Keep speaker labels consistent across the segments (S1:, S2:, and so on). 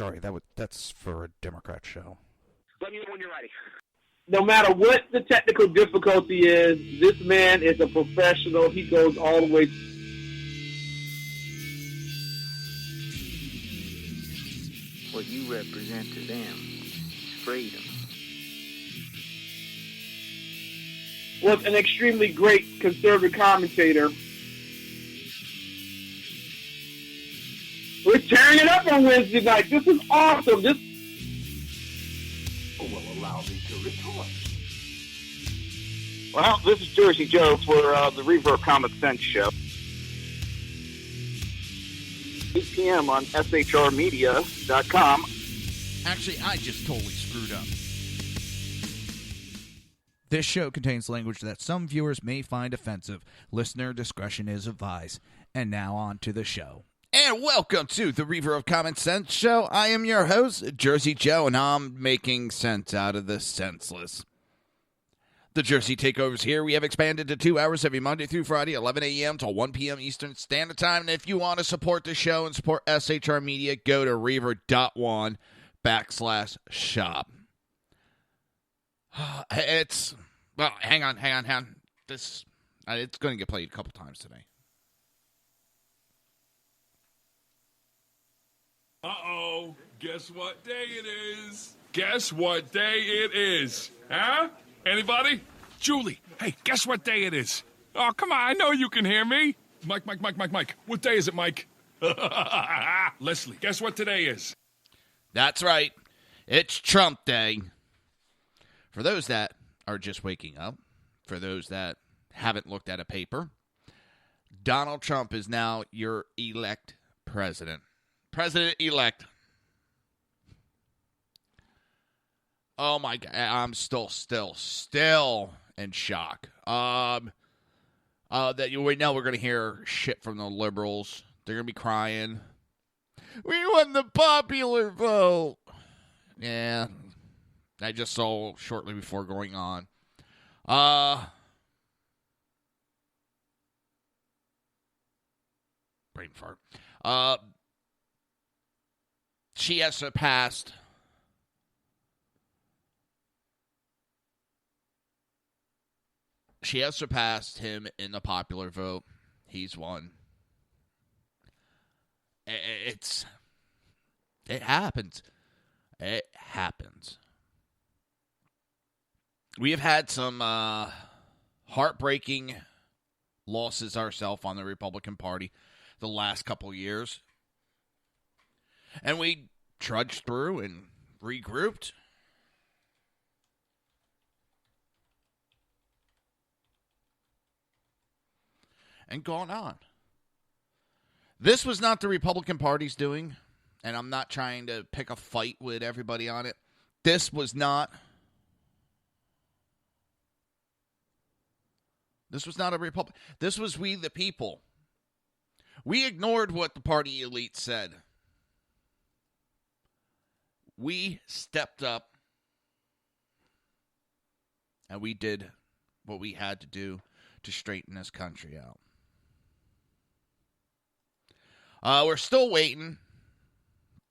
S1: sorry, that's for a Democrat show.
S2: Let me know when you're ready.
S3: No matter what the technical difficulty is, this man is a professional. He goes all the way.
S4: What you represent to them is freedom.
S3: Was an extremely great conservative commentator. We're tearing it up on Wednesday night. This is awesome. This
S5: will allow me to retort.
S2: Well, this is Jersey Joe for the Reaver of Common Sense show. 8 p.m. on shrmedia.com.
S1: Actually, I just totally screwed up. This show contains language that some viewers may find offensive. Listener discretion is advised. And now on to the show. And welcome to the Reaver of Common Sense show. I am your host, Jersey Joe, and I'm making sense out of the senseless. The Jersey Takeovers here. We have expanded to 2 hours every Monday through Friday, 11 a.m. till 1 p.m. Eastern Standard Time. And if you want to support the show and support SHR Media, go to reaver.one/shop. It's, well, hang on. This, it's going to get played a couple times today.
S6: Uh-oh, guess what day it is? Guess what day it is? Huh? Anybody? Julie, hey, guess what day it is? Oh, come on, I know you can hear me. Mike. What day is it, Mike? Leslie, guess what today is?
S1: That's right. It's Trump Day. For those that are just waking up, for those that haven't looked at a paper, Donald Trump is now your elect president. President-elect. Oh, my God. I'm still in shock. That we know we're going to hear shit from the liberals. They're going to be crying. We won the popular vote. Yeah. I just saw shortly before going on. Brain fart. She has surpassed him in the popular vote. He's won. It happens. It happens. We have had some heartbreaking losses ourselves on the Republican Party the last couple years. And we trudged through and regrouped. And gone on. This was not the Republican Party's doing, and I'm not trying to pick a fight with everybody on it. This was not a Republican. This was we the people. We ignored what the party elite said. We stepped up, and we did what we had to do to straighten this country out. We're still waiting,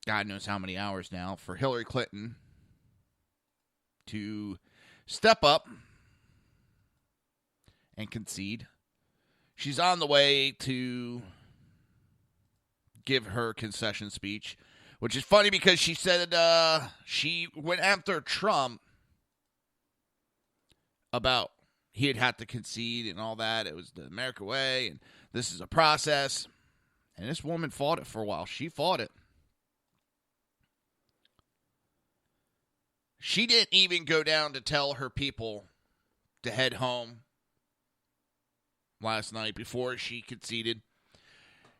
S1: God knows how many hours now, for Hillary Clinton to step up and concede. She's on the way to give her concession speech, which is funny because she said she went after Trump about he had to concede and all that. It was the America way, and this is a process. And this woman fought it for a while. She fought it. She didn't even go down to tell her people to head home last night before she conceded.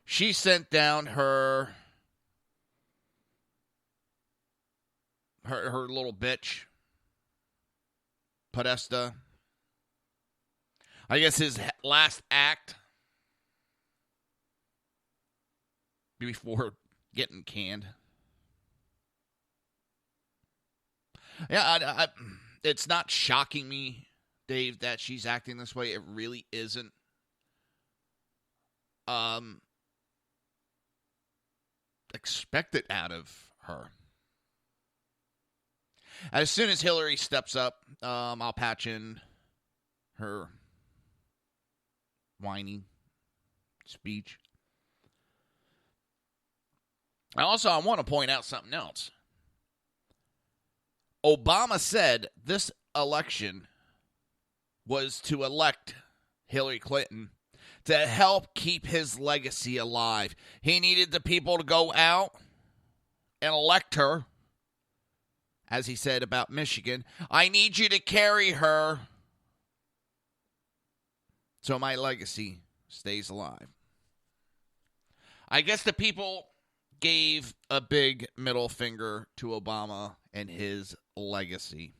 S1: She sent down her little bitch, Podesta. I guess his last act before getting canned. Yeah, it's not shocking me, Dave, that she's acting this way. It really isn't. Expect it out of her. As soon as Hillary steps up, I'll patch in her whiny speech. I want to point out something else. Obama said this election was to elect Hillary Clinton to help keep his legacy alive. He needed the people to go out and elect her. As he said about Michigan, I need you to carry her so my legacy stays alive. I guess the people gave a big middle finger to Obama and his legacy.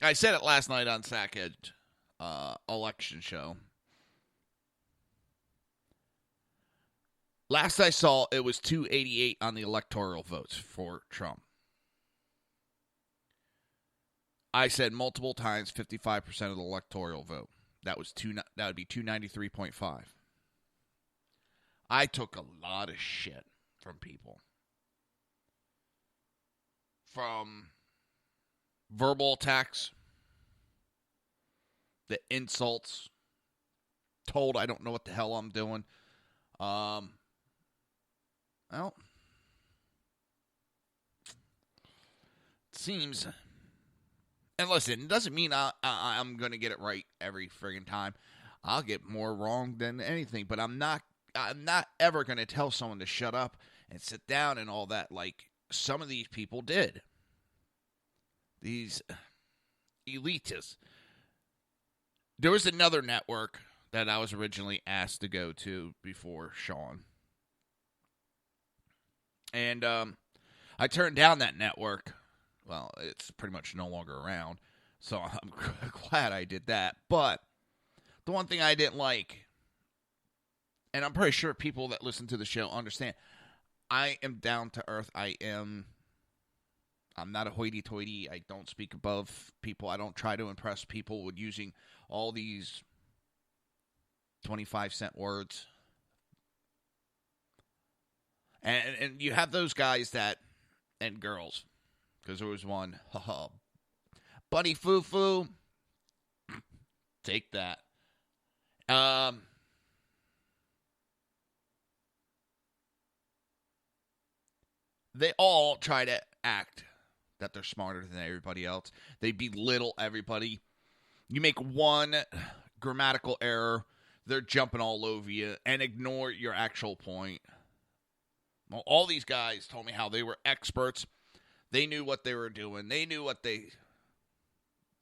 S1: I said it last night on Sackhead election show. Last I saw, it was 288 on the electoral votes for Trump. I said multiple times 55% of the electoral vote. That would be 293.5. I took a lot of shit from people. From verbal attacks, the insults, told I don't know what the hell I'm doing. Well, it seems, and listen, it doesn't mean I'm going to get it right every friggin' time. I'll get more wrong than anything, but I'm not ever going to tell someone to shut up and sit down and all that like some of these people did. These elitists. There was another network that I was originally asked to go to before Sean. And I turned down that network. Well, it's pretty much no longer around. So I'm glad I did that. But the one thing I didn't like, and I'm pretty sure people that listen to the show understand, I am down to earth. I'm not a hoity-toity. I don't speak above people. I don't try to impress people with using all these 25-cent words. And you have those guys that, and girls, because there was one, Bunny Foo-Foo, take that. They all try to act that they're smarter than everybody else. They belittle everybody. You make one grammatical error, they're jumping all over you and ignore your actual point. Well, all these guys told me how they were experts. They knew what they were doing. They knew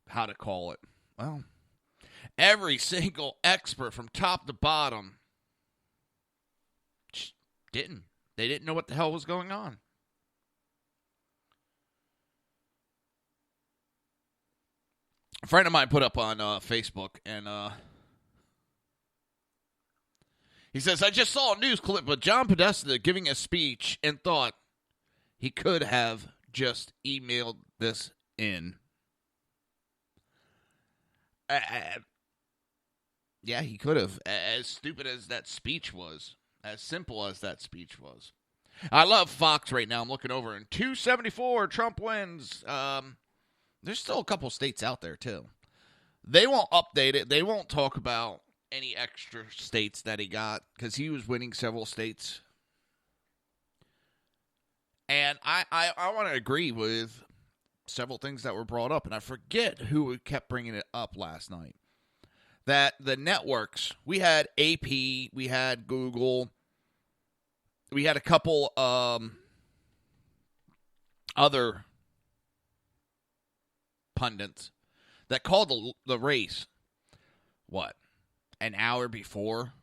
S1: how to call it. Well, every single expert from top to bottom didn't. They didn't know what the hell was going on. A friend of mine put up on Facebook, and he says, I just saw a news clip of John Podesta giving a speech and thought he could have just emailed this in. Yeah, he could have. As stupid as that speech was. As simple as that speech was. I love Fox right now. I'm looking over, and 274, Trump wins. There's still a couple states out there, too. They won't update it. They won't talk about any extra states that he got because he was winning several states. And I want to agree with several things that were brought up, and I forget who kept bringing it up last night. That the networks, we had AP, we had Google, we had a couple other pundits that called the race, what, an hour before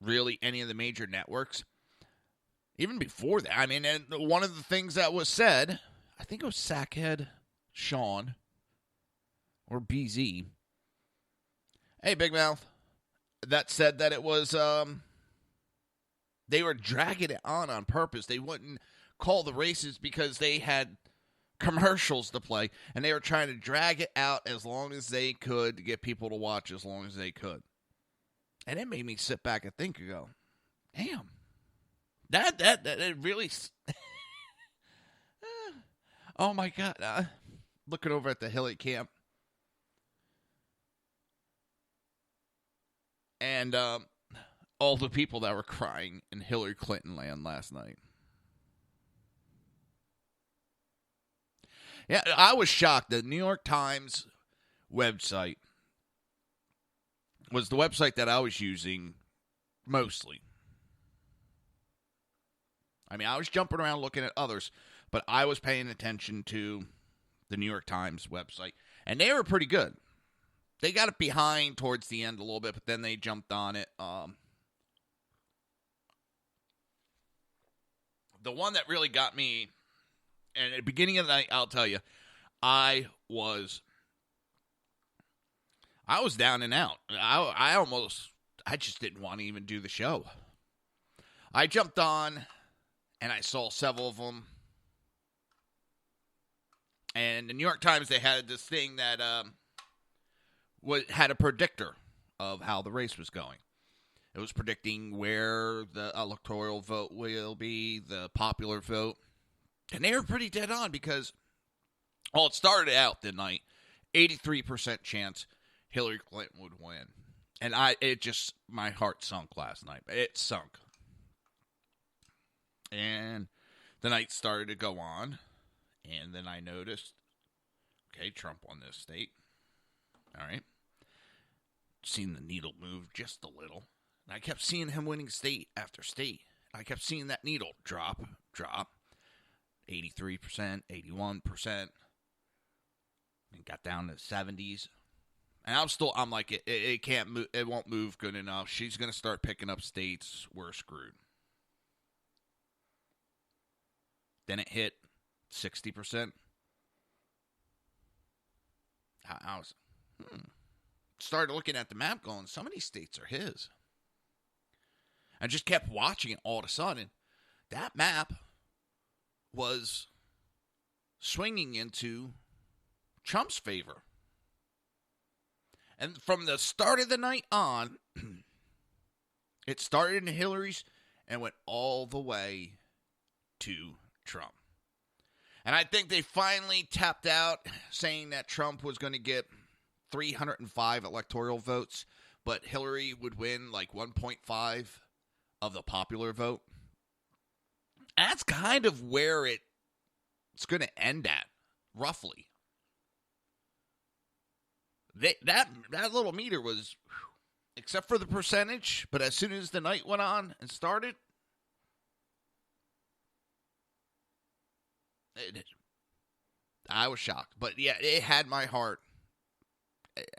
S1: really any of the major networks. Even before that, I mean, and one of the things that was said, I think it was Sackhead Sean or BZ. Hey, Big Mouth. That said that it was, they were dragging it on purpose. They wouldn't call the races because they had commercials to play, and they were trying to drag it out as long as they could to get people to watch as long as they could. And it made me sit back and think and go, damn, that it really. Oh my God! Looking over at the Hillary camp, and all the people that were crying in Hillary Clinton land last night. Yeah, I was shocked. The New York Times website was the website that I was using mostly. I mean, I was jumping around looking at others, but I was paying attention to the New York Times website, and they were pretty good. They got it behind towards the end a little bit, but then they jumped on it. The one that really got me, and at the beginning of the night, I'll tell you, I was down and out. I just didn't want to even do the show. I jumped on, and I saw several of them. And the New York Times, they had this thing that had a predictor of how the race was going. It was predicting where the electoral vote will be, the popular vote. And they were pretty dead on because, well, it started out the night, 83% chance Hillary Clinton would win. And my heart sunk last night. It sunk. And the night started to go on. And then I noticed, okay, Trump won this state. All right. Seen the needle move just a little. And I kept seeing him winning state after state. I kept seeing that needle drop. 83%, 81%. And got down to the 70s. And I'm like, it can't move. It won't move good enough. She's going to start picking up states. We're screwed. Then it hit 60%. I was started looking at the map going, some of these states are his. I just kept watching it. All of a sudden, that map was swinging into Trump's favor. And from the start of the night on, it started in Hillary's and went all the way to Trump. And I think they finally tapped out, saying that Trump was going to get 305 electoral votes, but Hillary would win like 1.5 of the popular vote. That's kind of where it's going to end at, roughly. That little meter was, except for the percentage, but as soon as the night went on and started, I was shocked. But yeah, it had my heart.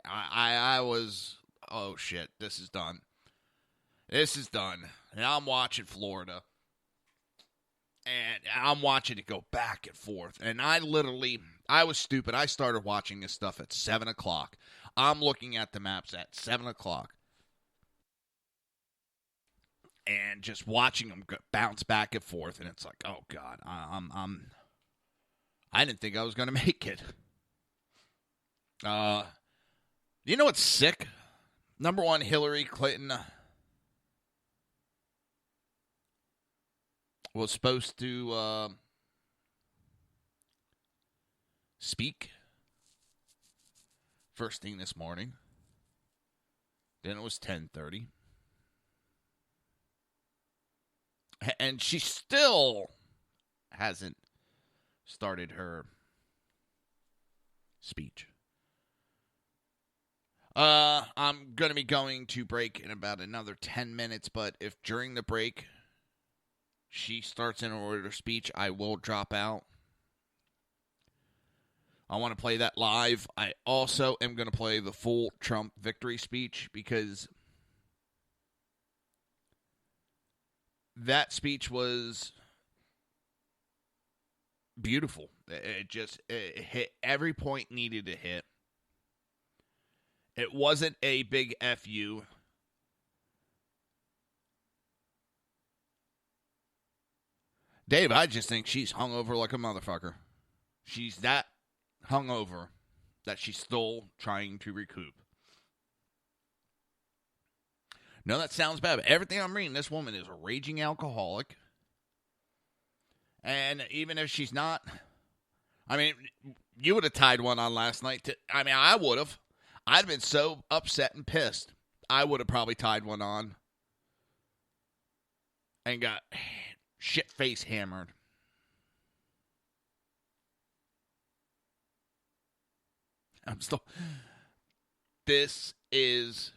S1: I was, oh shit, this is done. This is done. And I'm watching Florida. And I'm watching it go back and forth. And I was stupid. I started watching this stuff at 7 o'clock. I'm looking at the maps at 7 o'clock. And just watching them bounce back and forth. And it's like, oh, God, I didn't think I was going to make it. You know what's sick? Number one, Hillary Clinton was supposed to speak first thing this morning. Then it was 10:30. And she still hasn't started her speech. I'm going to be going to break in about another 10 minutes, but if during the break she starts in order of speech, I will drop out. I want to play that live. I also am going to play the full Trump victory speech because that speech was beautiful. It hit every point needed to hit. It wasn't a big FU. Dave, I just think she's hungover like a motherfucker. She's that hungover that she's still trying to recoup. No, that sounds bad, but everything I'm reading, this woman is a raging alcoholic. And even if she's not, I mean, you would have tied one on last night. I would have. I'd have been so upset and pissed. I would have probably tied one on and got shit-face hammered. This is...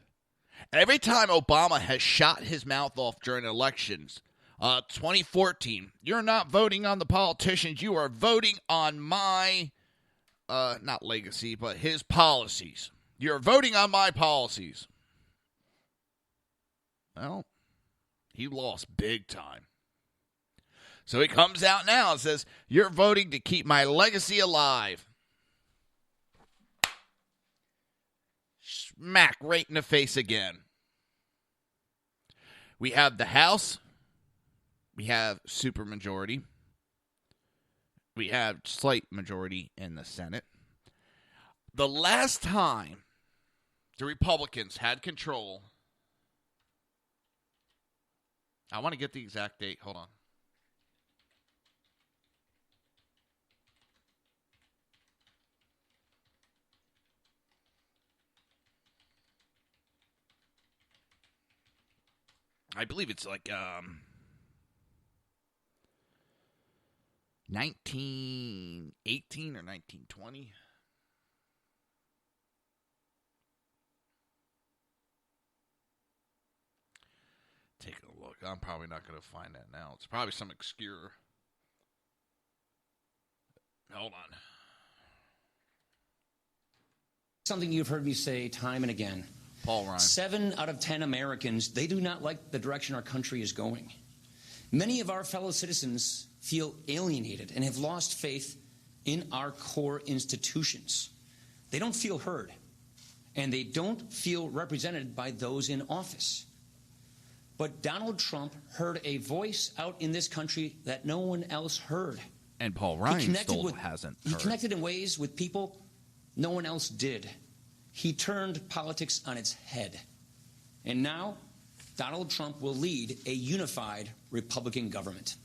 S1: Every time Obama has shot his mouth off during elections, 2014, you're not voting on the politicians, you are voting on my, not legacy, but his policies. You're voting on my policies. Well, he lost big time. So he comes out now and says, you're voting to keep my legacy alive. Smack right in the face again. We have the House. We have supermajority. We have slight majority in the Senate. The last time the Republicans had control, I want to get the exact date. Hold on. I believe it's like 1918 or 1920. Take a look. I'm probably not going to find that now. It's probably some obscure. Hold on.
S5: Something you've heard me say time and again.
S1: Paul Ryan.
S5: 7 out of 10 Americans, they do not like the direction our country is going. Many of our fellow citizens feel alienated and have lost faith in our core institutions. They don't feel heard, and they don't feel represented by those in office. But Donald Trump heard a voice out in this country that no one else heard.
S1: And Paul Ryan still hasn't heard.
S5: He connected in ways with people no one else did. He turned politics on its head. And now, Donald Trump will lead a unified Republican government.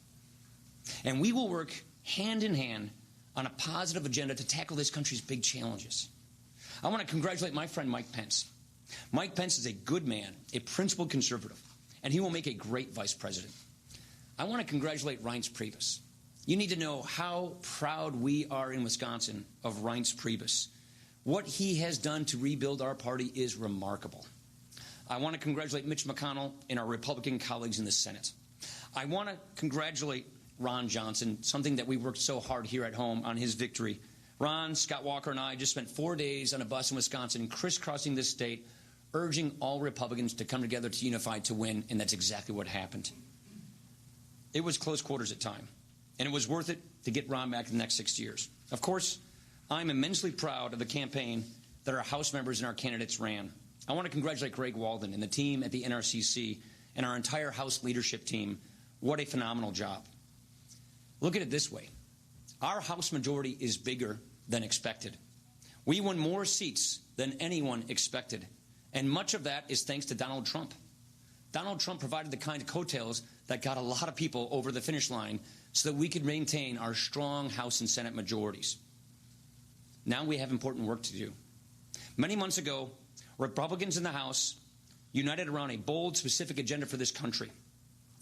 S5: And we will work hand in hand on a positive agenda to tackle this country's big challenges. I want to congratulate my friend Mike Pence. Mike Pence is a good man, a principled conservative, and he will make a great vice president. I want to congratulate Reince Priebus. You need to know how proud we are in Wisconsin of Reince Priebus. What he has done to rebuild our party is remarkable. I want to congratulate Mitch McConnell and our Republican colleagues in the Senate. I want to congratulate Ron Johnson, something that we worked so hard here at home on his victory. Ron, Scott Walker, and I just spent 4 days on a bus in Wisconsin crisscrossing this state, urging all Republicans to come together to unify to win, and that's exactly what happened. It was close quarters at time, and it was worth it to get Ron back in the next 6 years. Of course, I'm immensely proud of the campaign that our House members and our candidates ran. I want to congratulate Greg Walden and the team at the NRCC and our entire House leadership team. What a phenomenal job. Look at it this way. Our House majority is bigger than expected. We won more seats than anyone expected, and much of that is thanks to Donald Trump. Donald Trump provided the kind of coattails that got a lot of people over the finish line so that we could maintain our strong House and Senate majorities. Now we have important work to do. Many months ago, Republicans in the House united around a bold, specific agenda for this country.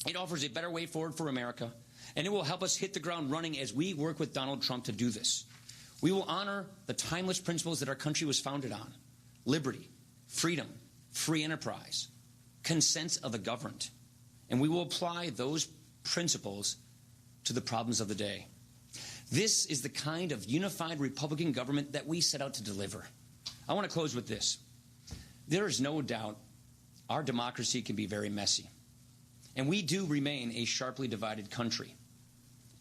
S5: It offers a better way forward for America, and it will help us hit the ground running as we work with Donald Trump to do this. We will honor the timeless principles that our country was founded on: liberty, freedom, free enterprise, consent of the governed. And we will apply those principles to the problems of the day. This is the kind of unified Republican government that we set out to deliver. I want to close with this. There is no doubt our democracy can be very messy, and we do remain a sharply divided country.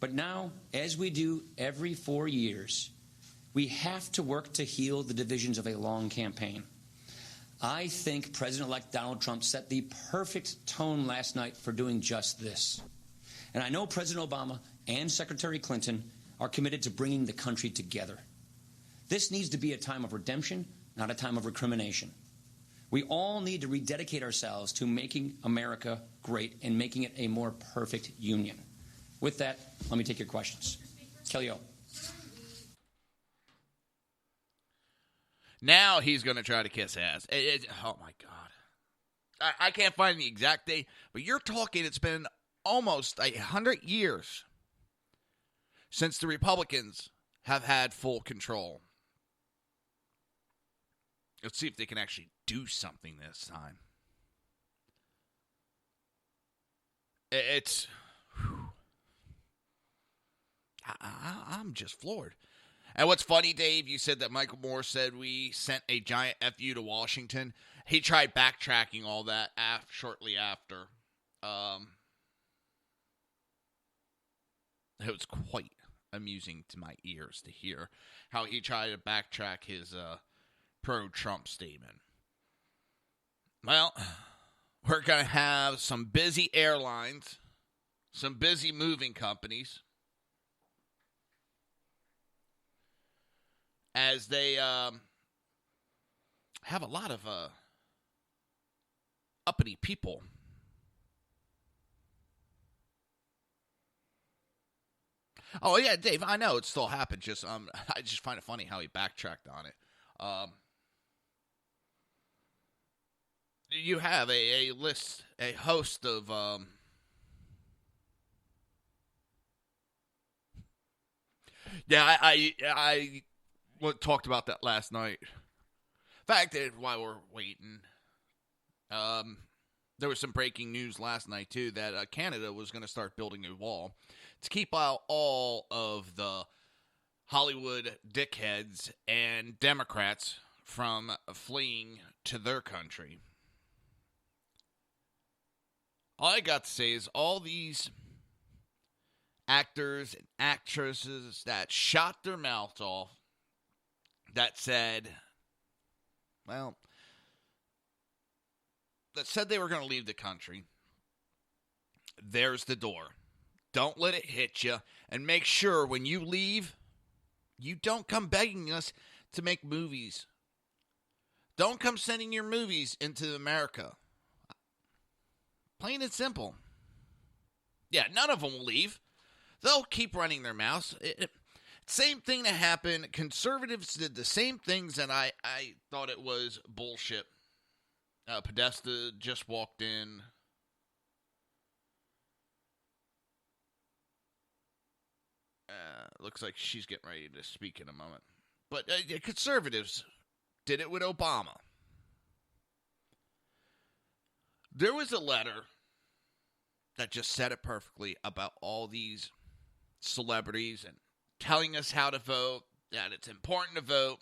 S5: But now, as we do every 4 years, we have to work to heal the divisions of a long campaign. I think President-elect Donald Trump set the perfect tone last night for doing just this. And I know President Obama and Secretary Clinton are committed to bringing the country together. This needs to be a time of redemption, not a time of recrimination. We all need to rededicate ourselves to making America great and making it a more perfect union. With that, let me take your questions. Kelly O.
S1: Now he's going to try to kiss ass. Oh, my God. I can't find the exact date, but you're talking it's been almost 100 years since the Republicans have had full control. Let's see if they can actually do something this time. It's... I'm just floored. And what's funny, Dave, you said that Michael Moore said we sent a giant FU to Washington. He tried backtracking all that shortly after. It was quite amusing to my ears to hear how he tried to backtrack his pro-Trump statement. Well, we're going to have some busy airlines, some busy moving companies, as they have a lot of uppity people. Oh, yeah, Dave, I know it still happened. Just I just find it funny how he backtracked on it. You have a list, a host of yeah, I talked about that last night. In fact, while we're waiting, there was some breaking news last night, too, that Canada was going to start building a wall to keep out all of the Hollywood dickheads and Democrats from fleeing to their country. All I got to say is all these actors and actresses that shot their mouths off, that said, well, that said they were going to leave the country, there's the door. Don't let it hit you, and make sure when you leave, you don't come begging us to make movies. Don't come sending your movies into America. Plain and simple. Yeah, none of them will leave. They'll keep running their mouths. Same thing that happened. Conservatives did the same things, and I thought it was bullshit. Podesta just walked in. Looks like she's getting ready to speak in a moment. But conservatives did it with Obama. There was a letter that just said it perfectly about all these celebrities and telling us how to vote, that it's important to vote.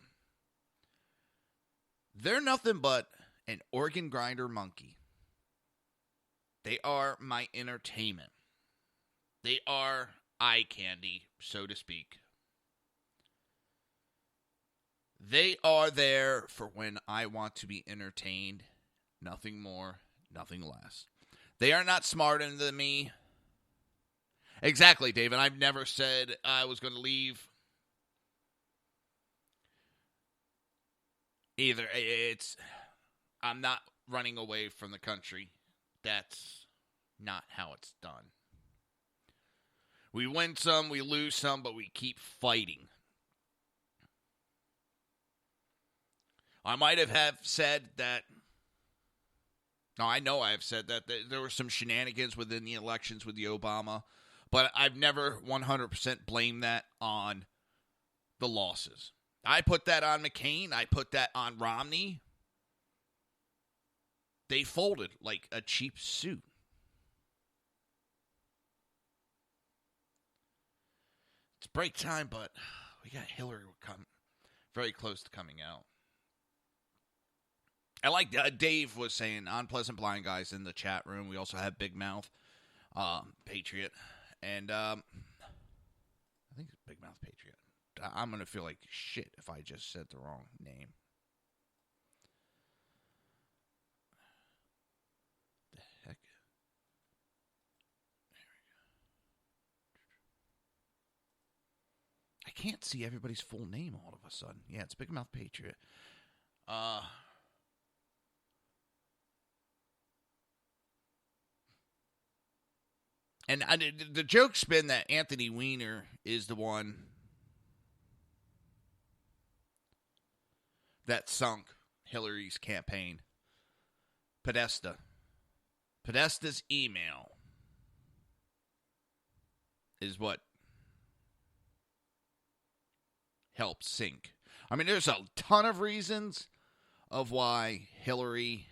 S1: They're nothing but an organ grinder monkey. They are my entertainment. They are eye candy, so to speak. They are there for when I want to be entertained. Nothing more, nothing less. They are not smarter than me. Exactly, David. I've never said I was going to leave. Either. I'm not running away from the country. That's not how it's done. We win some, we lose some, but we keep fighting. I might have said that. No, I know I have said that there were some shenanigans within the elections with the Obama, but I've never 100% blamed that on the losses. I put that on McCain. I put that on Romney. They folded like a cheap suit. It's break time, but we got Hillary very close to coming out. I like Dave was saying, Unpleasant Blind Guys in the chat room. We also have Big Mouth, Patriot, and I think it's Big Mouth Patriot. I'm going to feel like shit if I just said the wrong name. The heck? There can't see everybody's full name all of a sudden. Yeah, it's Big Mouth Patriot. And the joke's been that Anthony Weiner is the one that sunk Hillary's campaign. Podesta's email is what helped sink. I mean, there's a ton of reasons of why Hillary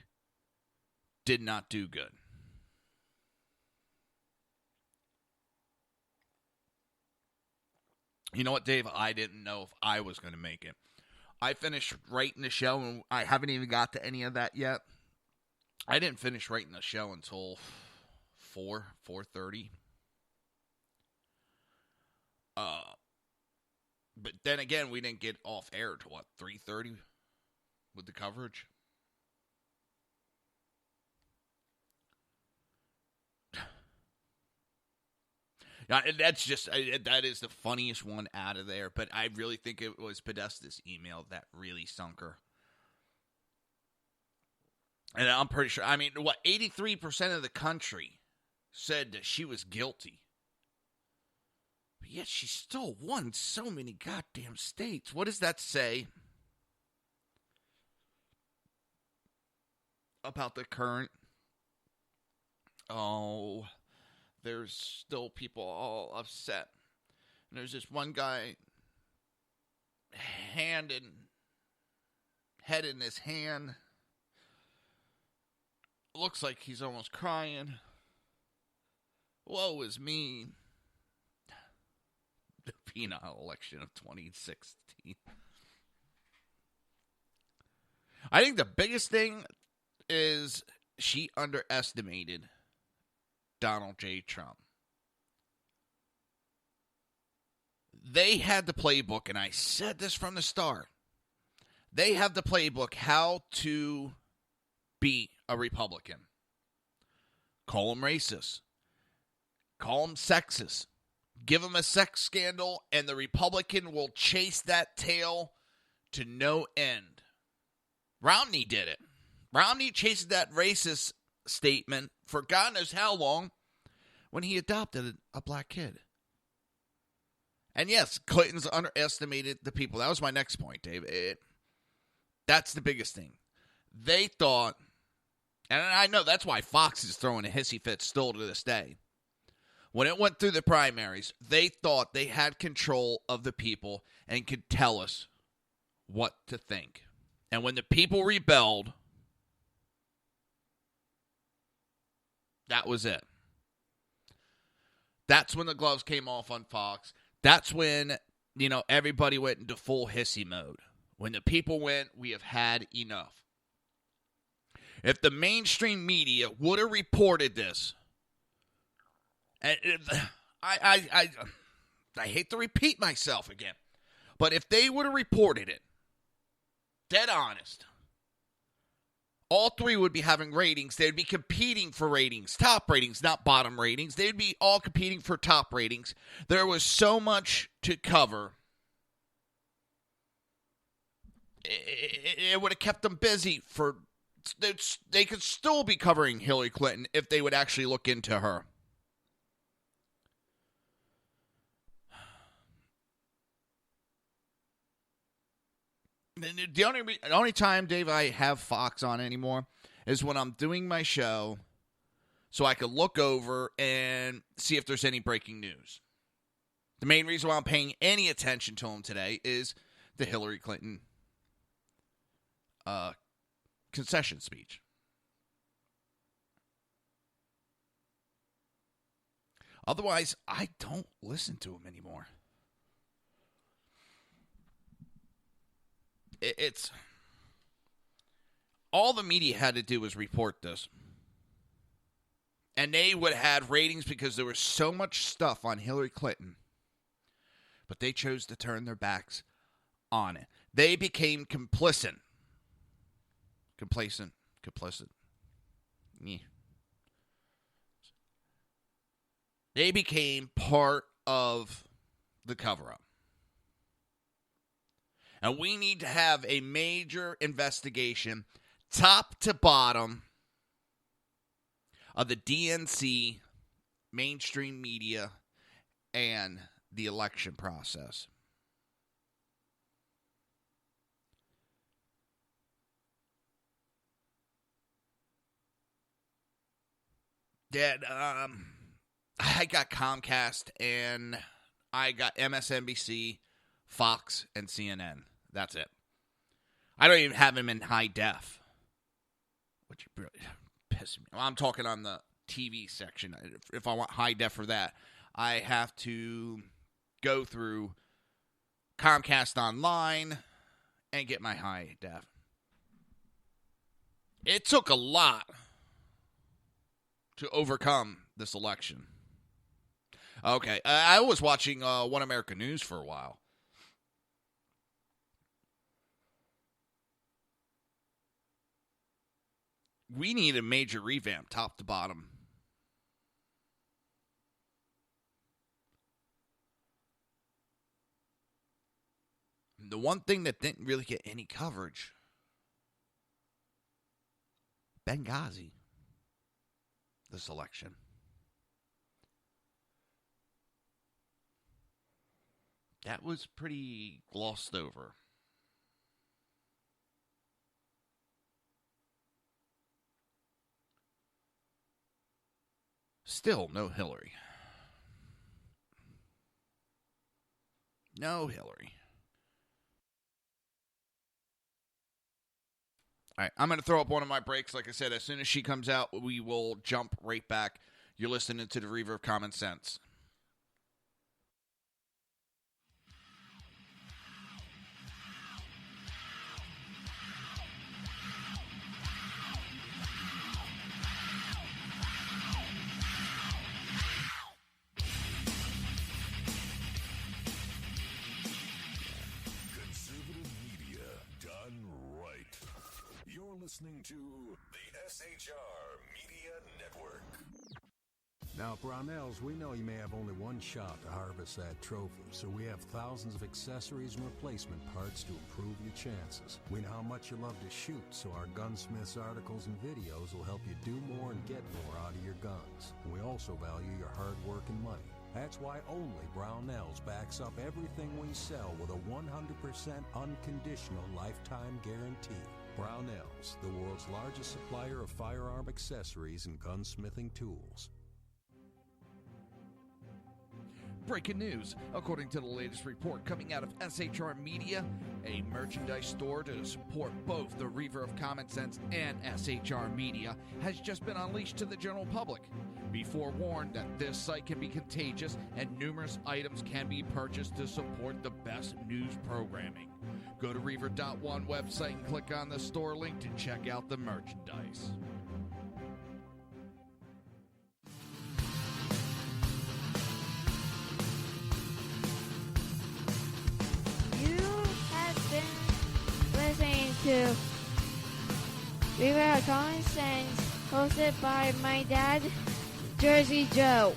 S1: did not do good. You know what, Dave? I didn't know if I was going to make it. I finished writing the show, and I haven't even got to any of that yet. I didn't finish writing the show until 4:30. But then again, we didn't get off air till, 3:30 with the coverage? That is the funniest one out of there. But I really think it was Podesta's email that really sunk her. And I'm pretty sure, 83% of the country said that she was guilty. But yet she still won so many goddamn states. What does that say about the current? Oh, there's still people all upset. And there's this one guy, head in his hand. Looks like he's almost crying. Woe is me. The penile election of 2016. I think the biggest thing is she underestimated Donald J. Trump. They had the playbook, and I said this from the start. They have the playbook how to beat a Republican. Call him racist. Call him sexist. Give him a sex scandal, and the Republican will chase that tail to no end. Romney did it. Romney chased that racist statement for God knows how long when he adopted a black kid. And yes, Clinton's underestimated the people. That was my next point, Dave. That's the biggest thing. They thought, and I know that's why Fox is throwing a hissy fit still to this day. When it went through the primaries, they thought they had control of the people and could tell us what to think. And when the people rebelled, that was it. That's when the gloves came off on Fox. That's when, everybody went into full hissy mode. When the people went, we have had enough. If the mainstream media would have reported this, and I hate to repeat myself again, but if they would have reported it, dead honest, all three would be having ratings. They would be competing for ratings, top ratings, not bottom ratings. They would be all competing for top ratings. There was so much to cover. It would have kept them busy for. They could still be covering Hillary Clinton if they would actually look into her. The only time, Dave, I have Fox on anymore is when I'm doing my show so I can look over and see if there's any breaking news. The main reason why I'm paying any attention to him today is the Hillary Clinton concession speech. Otherwise, I don't listen to him anymore. It's all the media had to do was report this. And they would have had ratings because there was so much stuff on Hillary Clinton. But they chose to turn their backs on it. They became complacent. Yeah. They became part of the cover-up. And we need to have a major investigation, top to bottom, of the DNC, mainstream media, and the election process. Dad, I got Comcast and I got MSNBC, Fox, and CNN. That's it. I don't even have him in high def, which really pisses me. I'm talking on the TV section. If I want high def for that, I have to go through Comcast Online and get my high def. It took a lot to overcome this election. Okay, I was watching One America News for a while. We need a major revamp, top to bottom. The one thing that didn't really get any coverage, Benghazi, this election. That was pretty glossed over. Still, no Hillary. No Hillary. All right, I'm going to throw up one of my breaks. Like I said, as soon as she comes out, we will jump right back. You're listening to the Reaver of Common Sense.
S7: Listening to the SHR Media Network.
S8: Now, at Brownells, we know you may have only one shot to harvest that trophy, so we have thousands of accessories and replacement parts to improve your chances. We know how much you love to shoot, so our Gunsmiths articles and videos will help you do more and get more out of your guns. And we also value your hard work and money. That's why only Brownells backs up everything we sell with a 100% unconditional lifetime guarantee. Brownells, the world's largest supplier of firearm accessories and gunsmithing tools.
S1: Breaking news. According to the latest report coming out of SHR Media, a merchandise store to support both the Reaver of Common Sense and SHR Media has just been unleashed to the general public. Be forewarned that this site can be contagious and numerous items can be purchased to support the best news programming. Go to Reaver.one website and click on the store link to check out the merchandise.
S9: You have been listening to Reaver of Common Sense, hosted by my dad, Jersey Joe.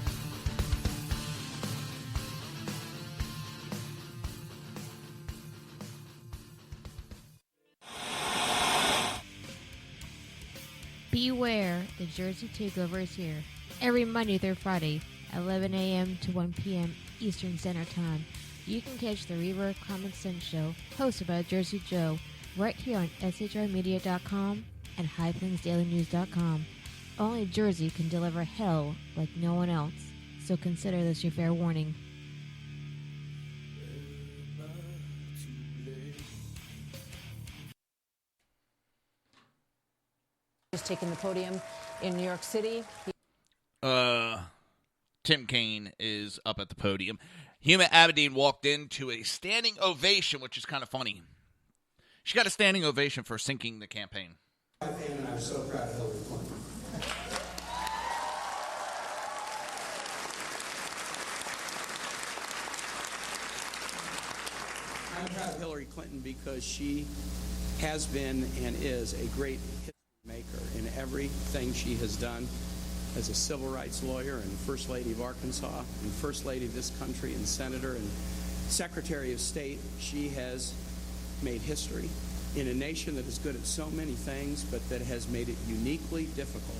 S9: Beware, the Jersey Takeover is here. Every Monday through Friday, 11 a.m. to 1 p.m. Eastern Standard Time. You can catch the Reaver of Common Sense show, hosted by Jersey Joe, right here on shrmedia.com and highplainsdailynews.com. Only Jersey can deliver hell like no one else, so consider this your fair warning.
S10: Just taking the podium in New York City.
S1: Tim Kaine is up at the podium. Huma Abedin walked into a standing ovation, which is kind of funny. She got a standing ovation for sinking the campaign.
S11: And I'm so proud of Hillary Clinton.
S12: I'm proud of Hillary Clinton because she has been and is a great history maker in everything she has done as a civil rights lawyer and First Lady of Arkansas and First Lady of this country and Senator and Secretary of State. She has made history in a nation that is good at so many things, but that has made it uniquely difficult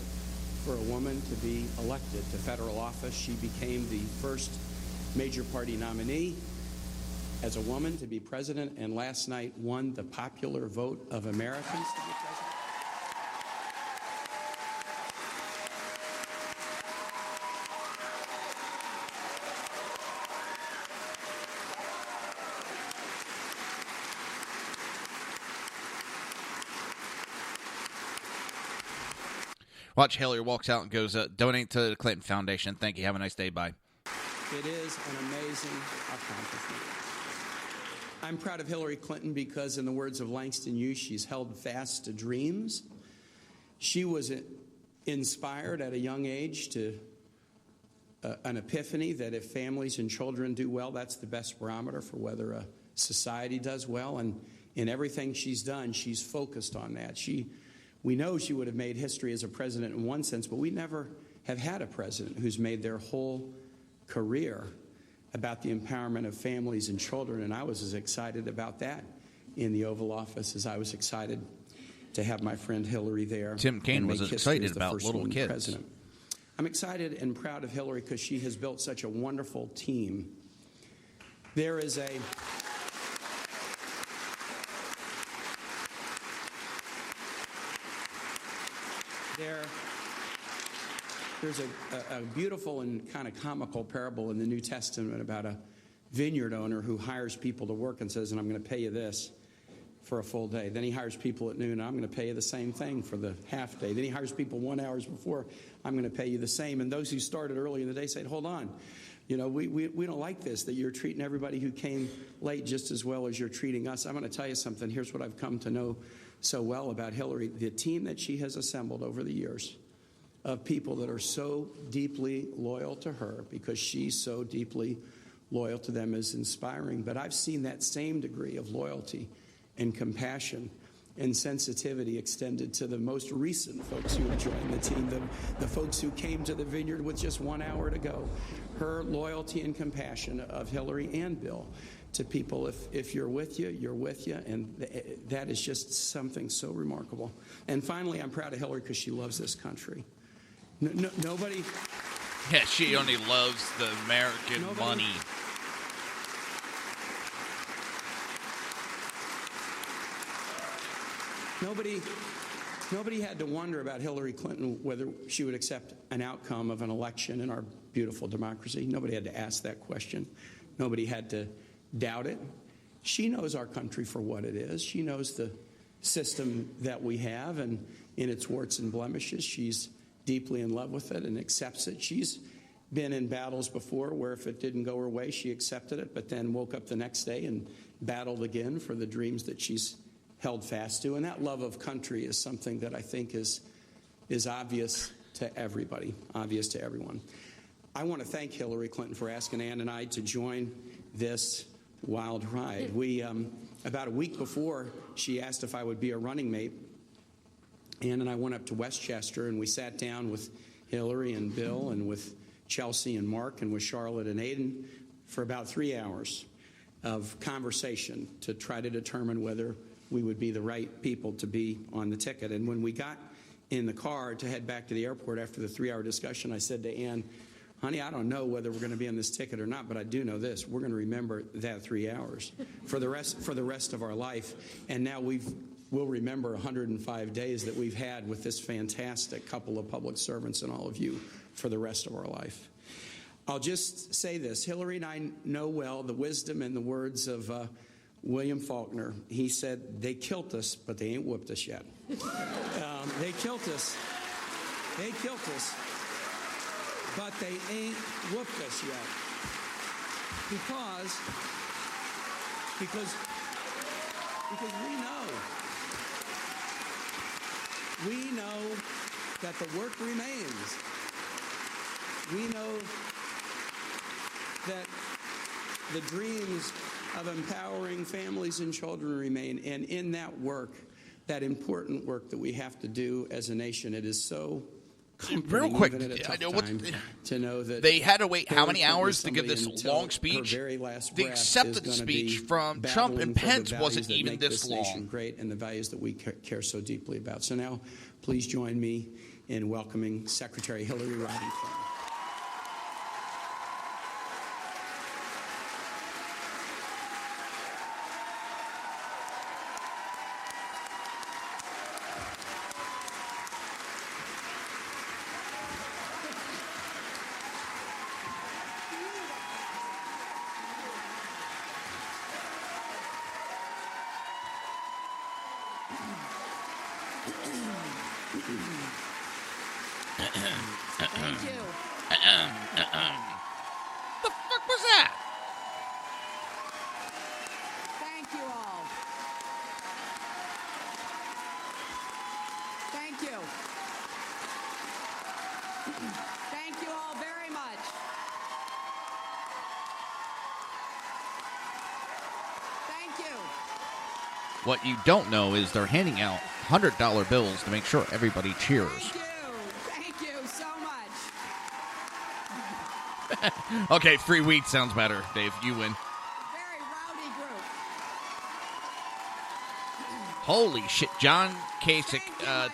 S12: for a woman to be elected to federal office. She became the first major party nominee as a woman to be president, and last night won the popular vote of Americans to be president.
S1: Watch Hillary walks out and goes, donate to the Clinton Foundation. Thank you. Have a nice day. Bye.
S12: It is an amazing accomplishment. I'm proud of Hillary Clinton because, in the words of Langston Hughes, she's held fast to dreams. She was inspired at a young age to an epiphany that if families and children do well, that's the best barometer for whether a society does well. And in everything she's done, she's focused on that. We know she would have made history as a president in one sense, but we never have had a president who's made their whole career about the empowerment of families and children, and I was as excited about that in the Oval Office as I was excited to have my friend Hillary there.
S1: Tim Kaine was excited about little kids.
S12: President. I'm excited and proud of Hillary because she has built such a wonderful team. There's a beautiful and kind of comical parable in the New Testament about a vineyard owner who hires people to work and says, and I'm going to pay you this for a full day. Then he hires people at noon, and I'm going to pay you the same thing for the half day. Then he hires people 1 hour before, I'm going to pay you the same. And those who started early in the day said, hold on, we don't like this, that you're treating everybody who came late just as well as you're treating us. I'm going to tell you something. Here's what I've come to know so well about Hillary. The team that she has assembled over the years of people that are so deeply loyal to her because she's so deeply loyal to them is inspiring. But I've seen that same degree of loyalty and compassion and sensitivity extended to the most recent folks who have joined the team, the folks who came to the vineyard with just 1 hour to go. Her loyalty and compassion of Hillary and Bill to people, if you're with you, you're with you, and that is just something so remarkable. And finally, I'm proud of Hillary because she loves this country. Nobody...
S1: Yeah, she only loves the American money.
S12: Nobody had to wonder about Hillary Clinton, whether she would accept an outcome of an election in our beautiful democracy. Nobody had to ask that question. Nobody had to doubt it. She knows our country for what it is. She knows the system that we have, and in its warts and blemishes, she's deeply in love with it and accepts it. She's been in battles before where if it didn't go her way, she accepted it, but then woke up the next day and battled again for the dreams that she's held fast to. And that love of country is something that I think is obvious to everybody, obvious to everyone. I want to thank Hillary Clinton for asking Ann and I to join this wild ride. We, about a week before she asked if I would be a running mate, Ann and I went up to Westchester and we sat down with Hillary and Bill and with Chelsea and Mark and with Charlotte and Aiden for about 3 hours of conversation to try to determine whether we would be the right people to be on the ticket. And when we got in the car to head back to the airport after the 3-hour discussion, I said to Ann, honey, I don't know whether we're going to be on this ticket or not, but I do know this. We're going to remember that 3 hours for the rest of our life. And now we'll remember 105 days that we've had with this fantastic couple of public servants and all of you for the rest of our life. I'll just say this. Hillary and I know well the wisdom and the words of William Faulkner. He said, they killed us, but they ain't whooped us yet. They killed us, but they ain't whooped us yet. Because we know that the work remains. We know that the dreams of empowering families and children remain. And in that work, that important work that we have to do as a nation, it is so comforting,
S1: quick,
S12: even at a tough
S1: I know what-
S12: time, to know that
S1: They had to wait how
S12: Hillary
S1: many
S12: Clinton
S1: hours
S12: is
S1: to give this
S12: somebody until
S1: long speech?
S12: her very last
S1: The
S12: breath is
S1: acceptance
S12: gonna
S1: speech
S12: be
S1: from Trump and
S12: battling for the
S1: Pence
S12: values
S1: wasn't
S12: that
S1: even
S12: make
S1: this
S12: nation
S1: long.
S12: great, and the values that we care so deeply about. So now, please join me in welcoming Secretary Hillary Rodham Clinton.
S13: Thank you.
S1: The fuck was that?
S13: Thank you all. Thank you. Thank you all very much. Thank you.
S1: What you don't know is they're handing out $100 bills to make sure everybody cheers.
S13: Thank you so much.
S1: Okay, free weed sounds better, Dave. You win.
S13: Very rowdy group.
S1: Holy shit. John Kasich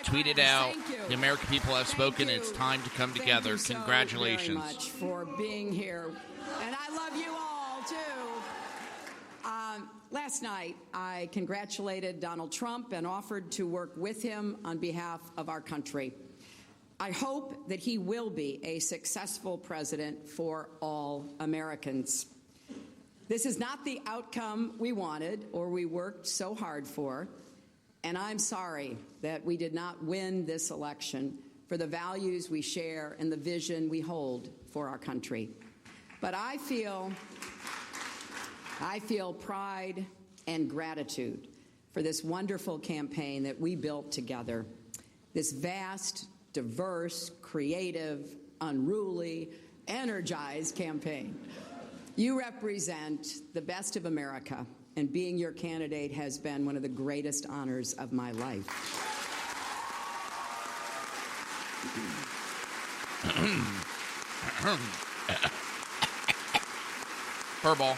S1: tweeted out, the American people have spoken. It's time to come together.
S13: Thank you
S1: Congratulations.
S13: so very much for being here. And I love you all, too. Last night, I congratulated Donald Trump and offered to work with him on behalf of our country. I hope that he will be a successful president for all Americans. This is not the outcome we wanted or we worked so hard for, and I'm sorry that we did not win this election for the values we share and the vision we hold for our country. But I feel pride and gratitude for this wonderful campaign that we built together, this vast, diverse, creative, unruly, energized campaign. You represent the best of America, and being your candidate has been one of the greatest honors of my life.
S1: Furball.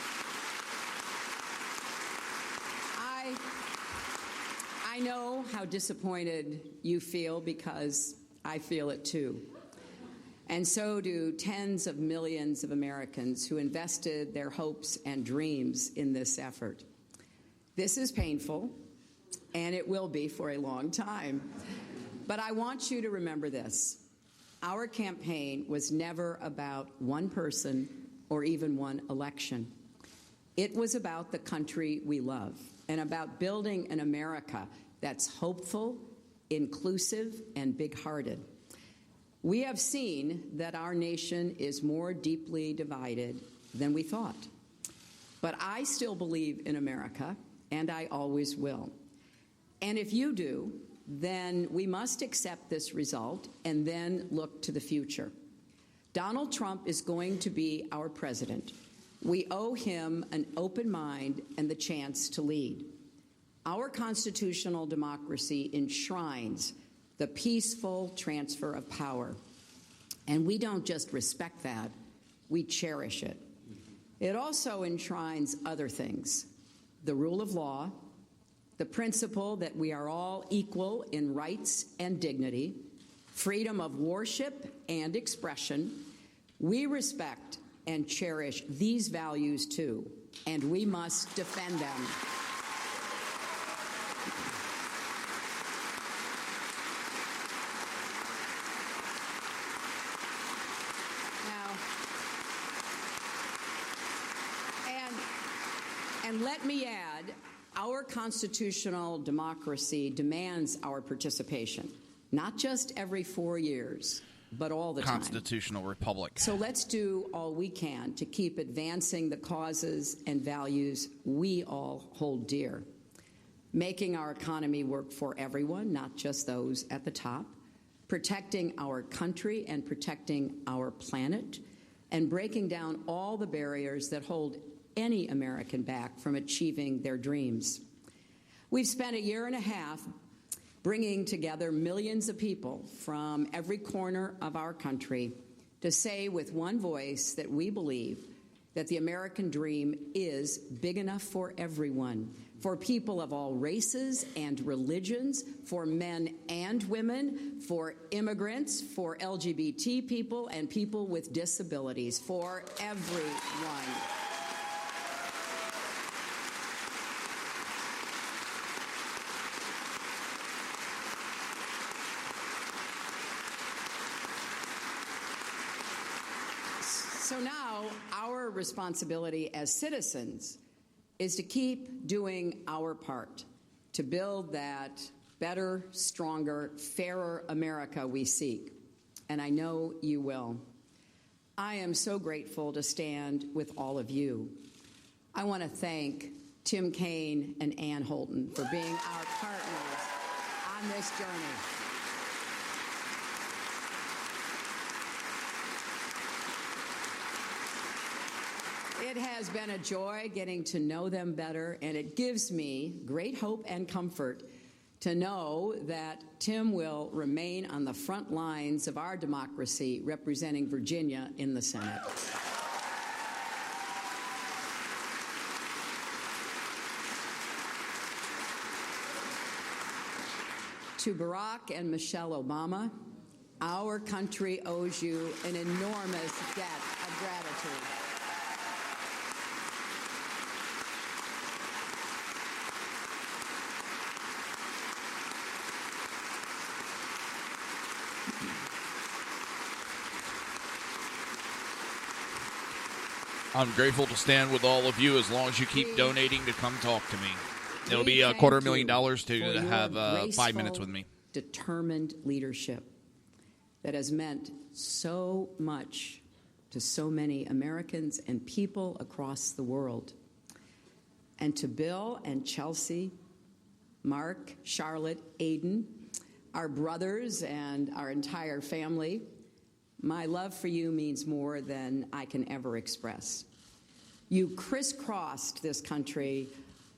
S13: I know how disappointed you feel because I feel it too. And so do tens of millions of Americans who invested their hopes and dreams in this effort. This is painful, and it will be for a long time. But I want you to remember this. Our campaign was never about one person or even one election. It was about the country we love and about building an America that's hopeful, inclusive, and big-hearted. We have seen that our nation is more deeply divided than we thought. But I still believe in America, and I always will. And if you do, then we must accept this result and then look to the future. Donald Trump is going to be our president. We owe him an open mind and the chance to lead. Our constitutional democracy enshrines the peaceful transfer of power. And we don't just respect that, we cherish it. It also enshrines other things: the rule of law, the principle that we are all equal in rights and dignity, freedom of worship and expression. We respect and cherish these values too, and we must defend them. And let me add, our constitutional democracy demands our participation, not just every 4 years, but all the time.
S1: Constitutional republic.
S13: So let's do all we can to keep advancing the causes and values we all hold dear, making our economy work for everyone, not just those at the top, protecting our country and protecting our planet, and breaking down all the barriers that hold any American back from achieving their dreams. We've spent a year and a half bringing together millions of people from every corner of our country to say with one voice that we believe that the American dream is big enough for everyone, for people of all races and religions, for men and women, for immigrants, for LGBT people and people with disabilities, for everyone. So now our responsibility as citizens is to keep doing our part to build that better, stronger, fairer America we seek. And I know you will. I am so grateful to stand with all of you. I want to thank Tim Kaine and Ann Holton for being our partners on this journey. It has been a joy getting to know them better, and it gives me great hope and comfort to know that Tim will remain on the front lines of our democracy, representing Virginia in the Senate. To Barack and Michelle Obama, our country owes you an enormous debt of gratitude.
S1: I'm grateful to stand with all of you as long as you keep donating to come talk to me. It'll be $250,000 to have 5 minutes with me.
S13: Determined leadership that has meant so much to so many Americans and people across the world. And to Bill and Chelsea, Mark, Charlotte, Aiden, our brothers and our entire family, my love for you means more than I can ever express. You crisscrossed this country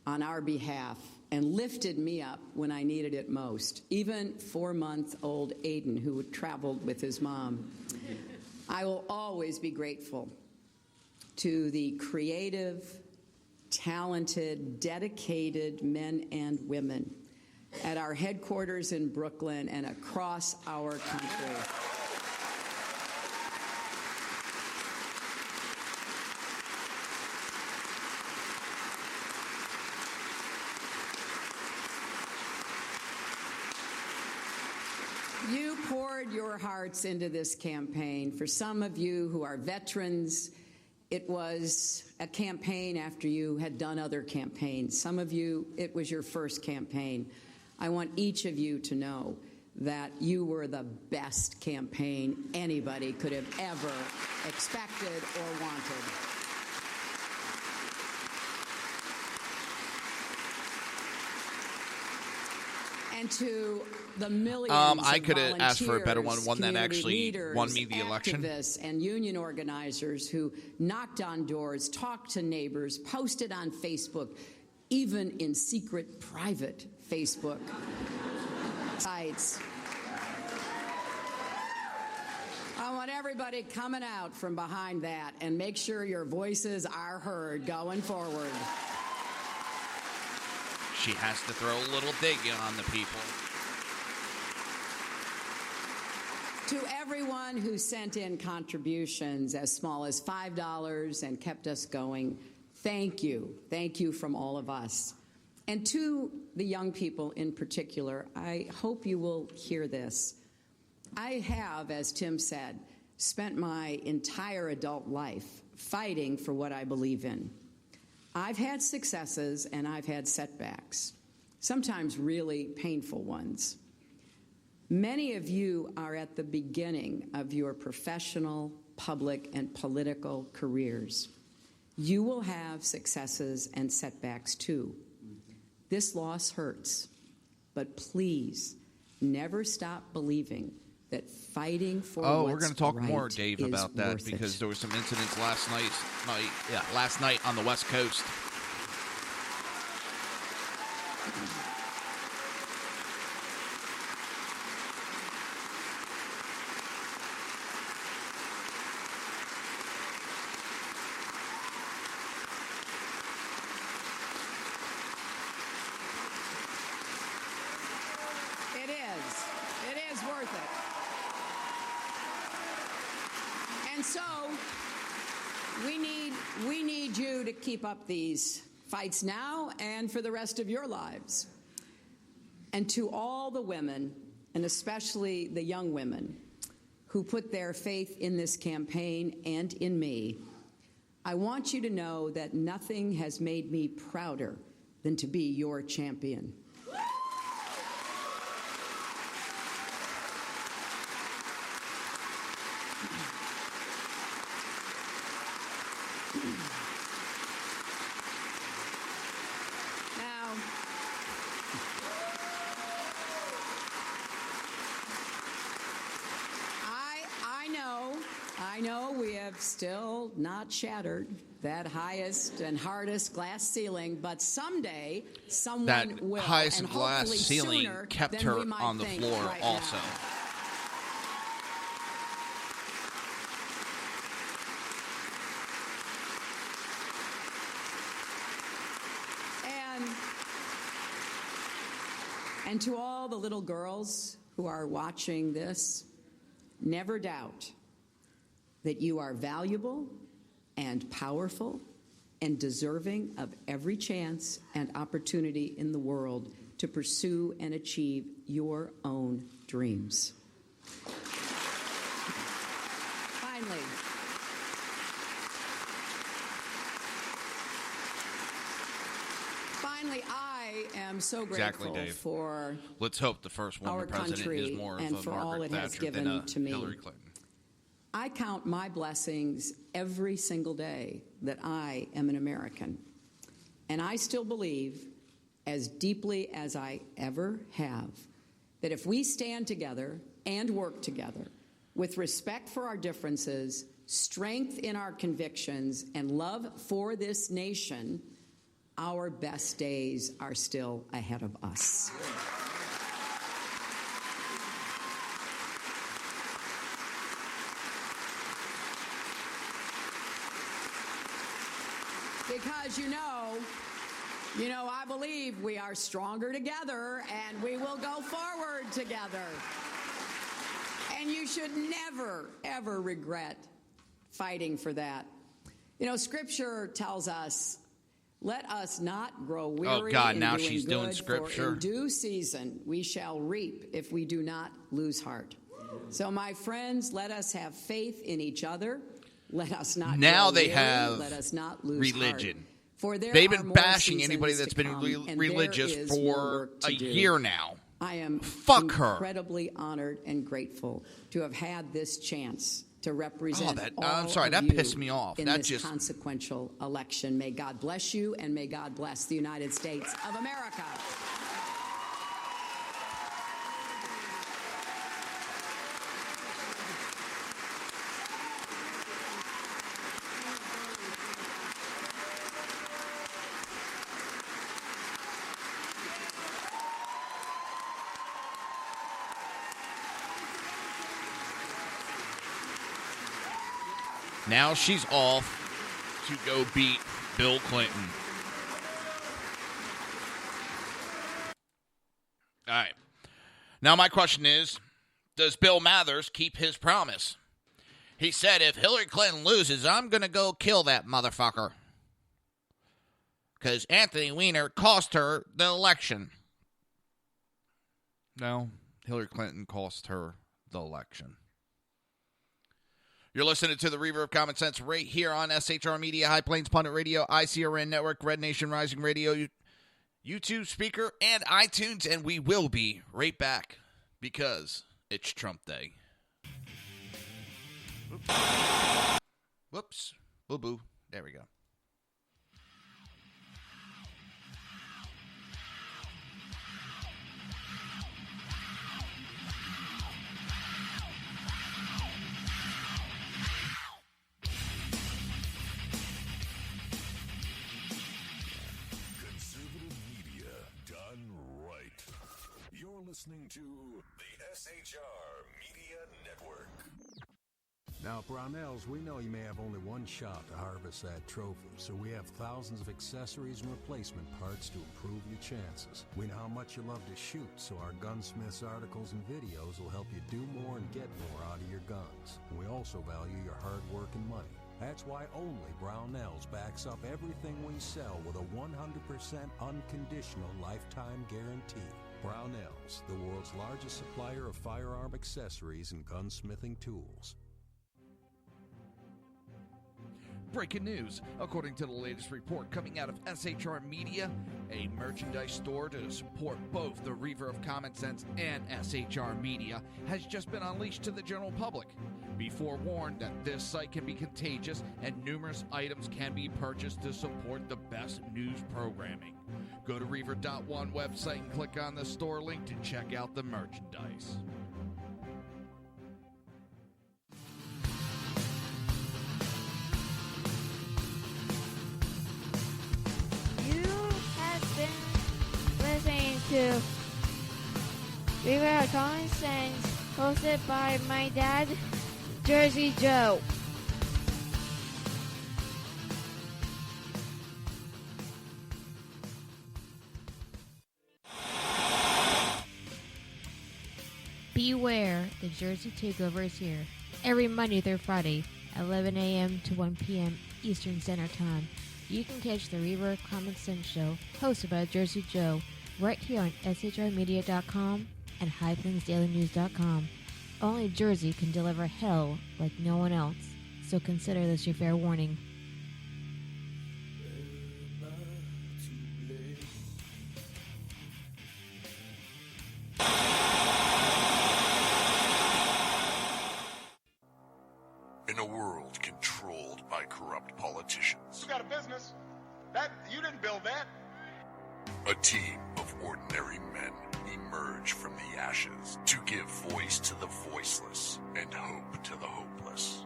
S13: on our behalf and lifted me up when I needed it most, even 4-month-old Aiden, who traveled with his mom. I will always be grateful to the creative, talented, dedicated men and women at our headquarters in Brooklyn and across our country. You poured your hearts into this campaign. For some of you who are veterans, it was a campaign after you had done other campaigns. Some of you, it was your first campaign. I want each of you to know that you were the best campaign anybody could have ever expected or wanted. And to the millions
S1: I could have
S13: of
S1: asked for a better one that
S13: community
S1: actually
S13: leaders,
S1: won me the election.
S13: Activists and union organizers who knocked on doors, talked to neighbors, posted on Facebook, even in secret, private Facebook sites. I want everybody coming out from behind that and make sure your voices are heard going forward.
S1: She has to throw a little dig on the people.
S13: To everyone who sent in contributions as small as $5 and kept us going, thank you. Thank you from all of us. And to the young people in particular, I hope you will hear this. I have, as Tim said, spent my entire adult life fighting for what I believe in. I've had successes and I've had setbacks, sometimes really painful ones. Many of you are at the beginning of your professional, public, and political careers. You will have successes and setbacks too. This loss hurts, but please never stop believing that fighting for
S1: we're going to talk more, Dave, about that because there were some incidents last night on the West Coast.
S13: And so we need you to keep up these fights now and for the rest of your lives. And to all the women, and especially the young women, who put their faith in this campaign and in me, I want you to know that nothing has made me prouder than to be your champion. I know we have still not shattered that highest and hardest glass ceiling, but someday someone
S1: that
S13: will.
S1: highest
S13: and
S1: glass
S13: hopefully
S1: ceiling
S13: sooner
S1: kept
S13: than
S1: her
S13: we might
S1: on the
S13: think
S1: floor
S13: right
S1: also.
S13: now. And to all the little girls who are watching this, never doubt that you are valuable and powerful and deserving of every chance and opportunity in the world to pursue and achieve your own dreams. Finally, I am so grateful for
S1: Let's hope the first woman
S13: our
S1: president
S13: country
S1: is more
S13: and
S1: of a
S13: for all
S1: Margaret
S13: it has
S1: Thatcher than
S13: given
S1: a
S13: to me.
S1: Hillary Clinton.
S13: I count my blessings every single day that I am an American. And I still believe, as deeply as I ever have, that if we stand together and work together with respect for our differences, strength in our convictions, and love for this nation, our best days are still ahead of us. Because I believe we are stronger together and we will go forward together. And you should never, ever regret fighting for that. Scripture tells us, let us not grow weary in
S1: now
S13: doing
S1: she's
S13: good,
S1: doing scripture.
S13: for in due season we shall reap if we do not lose heart. So, my friends, let us have faith in each other. Let us not
S1: now
S13: grow
S1: they
S13: weary.
S1: have
S13: Let us not lose
S1: religion.
S13: Heart. For there
S1: They've
S13: are
S1: been
S13: more
S1: bashing anybody
S13: seasons
S1: that's
S13: to
S1: been
S13: come, and
S1: religious
S13: there is more
S1: for
S13: work to
S1: a
S13: do.
S1: year now.
S13: I am
S1: Fuck her.
S13: incredibly honored and grateful to have had this chance to represent all
S1: I'm sorry,
S13: of
S1: that
S13: you
S1: pissed me off.
S13: in
S1: That
S13: this
S1: just
S13: consequential election. May God bless you, and may God bless the United States of America.
S1: Now she's off to go beat Bill Clinton. All right. Now my question is, does Bill Mathers keep his promise? He said, if Hillary Clinton loses, I'm going to go kill that motherfucker. Because Anthony Weiner cost her the election. No, Hillary Clinton cost her the election. You're listening to the Reaver of Common Sense right here on SHR Media, High Plains Pundit Radio, ICRN Network, Red Nation Rising Radio, YouTube speaker, and iTunes. And we will be right back because it's Trump Day. Whoops. Boo-boo. There we go.
S7: Listening to the SHR Media Network.
S8: Now, Brownells, we know you may have only one shot to harvest that trophy, so we have thousands of accessories and replacement parts to improve your chances. We know how much you love to shoot, so our gunsmiths articles and videos will help you do more and get more out of your guns. We also value your hard work and money. That's why only Brownells backs up everything we sell with a 100% unconditional lifetime guarantee. Brownells, the world's largest supplier of firearm accessories and gunsmithing tools.
S1: Breaking news. According to the latest report coming out of SHR Media, a merchandise store to support both the Reaver of Common Sense and SHR Media has just been unleashed to the general public. Be forewarned that this site can be contagious and numerous items can be purchased to support the best news programming. Go to Reaver.one website and click on the store link to check out the merchandise.
S9: Listening to Reaver of Common Sense, hosted by my dad, Jersey Joe. Beware, the Jersey Takeover is here. Every Monday through Friday, 11 a.m. to 1 p.m. Eastern Standard Time. You can catch the Reaver of Common Sense show, hosted by Jersey Joe, right here on shrmedia.com and highplainsdailynews.com. Only Jersey can deliver hell like no one else, so consider this your fair warning.
S7: In a world controlled by corrupt politicians,
S14: You got a business. That you didn't build that.
S7: a team of ordinary men emerge from the ashes to give voice to the voiceless and hope to the hopeless.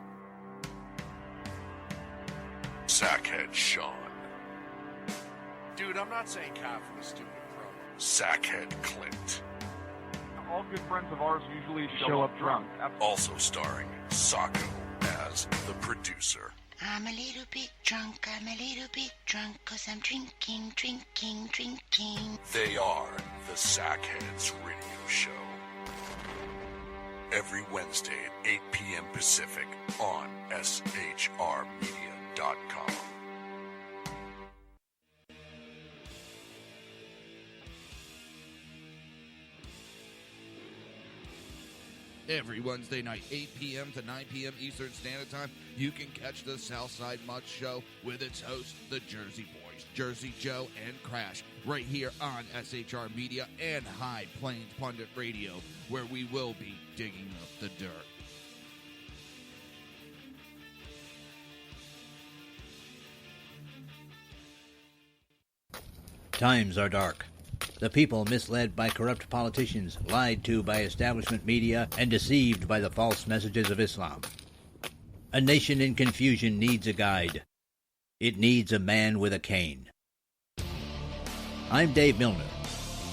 S7: Sackhead Sean.
S14: Dude, I'm not saying cow for the stupid pro.
S7: Sackhead Clint.
S2: All good friends of ours usually show up drunk.
S7: Also starring Sacco as the producer.
S15: I'm a little bit drunk, 'cause I'm drinking.
S7: They are the Sackheads Radio Show. Every Wednesday at 8 p.m. Pacific on shrmedia.com.
S1: Every Wednesday night, 8 p.m. to 9 p.m. Eastern Standard Time, you can catch the Southside Mud Show with its hosts, the Jersey Boys, Jersey Joe and Crash, right here on SHR Media and High Plains Pundit Radio, where we will be digging up the dirt.
S16: Times are dark. The people misled by corrupt politicians, lied to by establishment media, and deceived by the false messages of Islam. A nation in confusion needs a guide. It needs a man with a cane. I'm Dave Milner.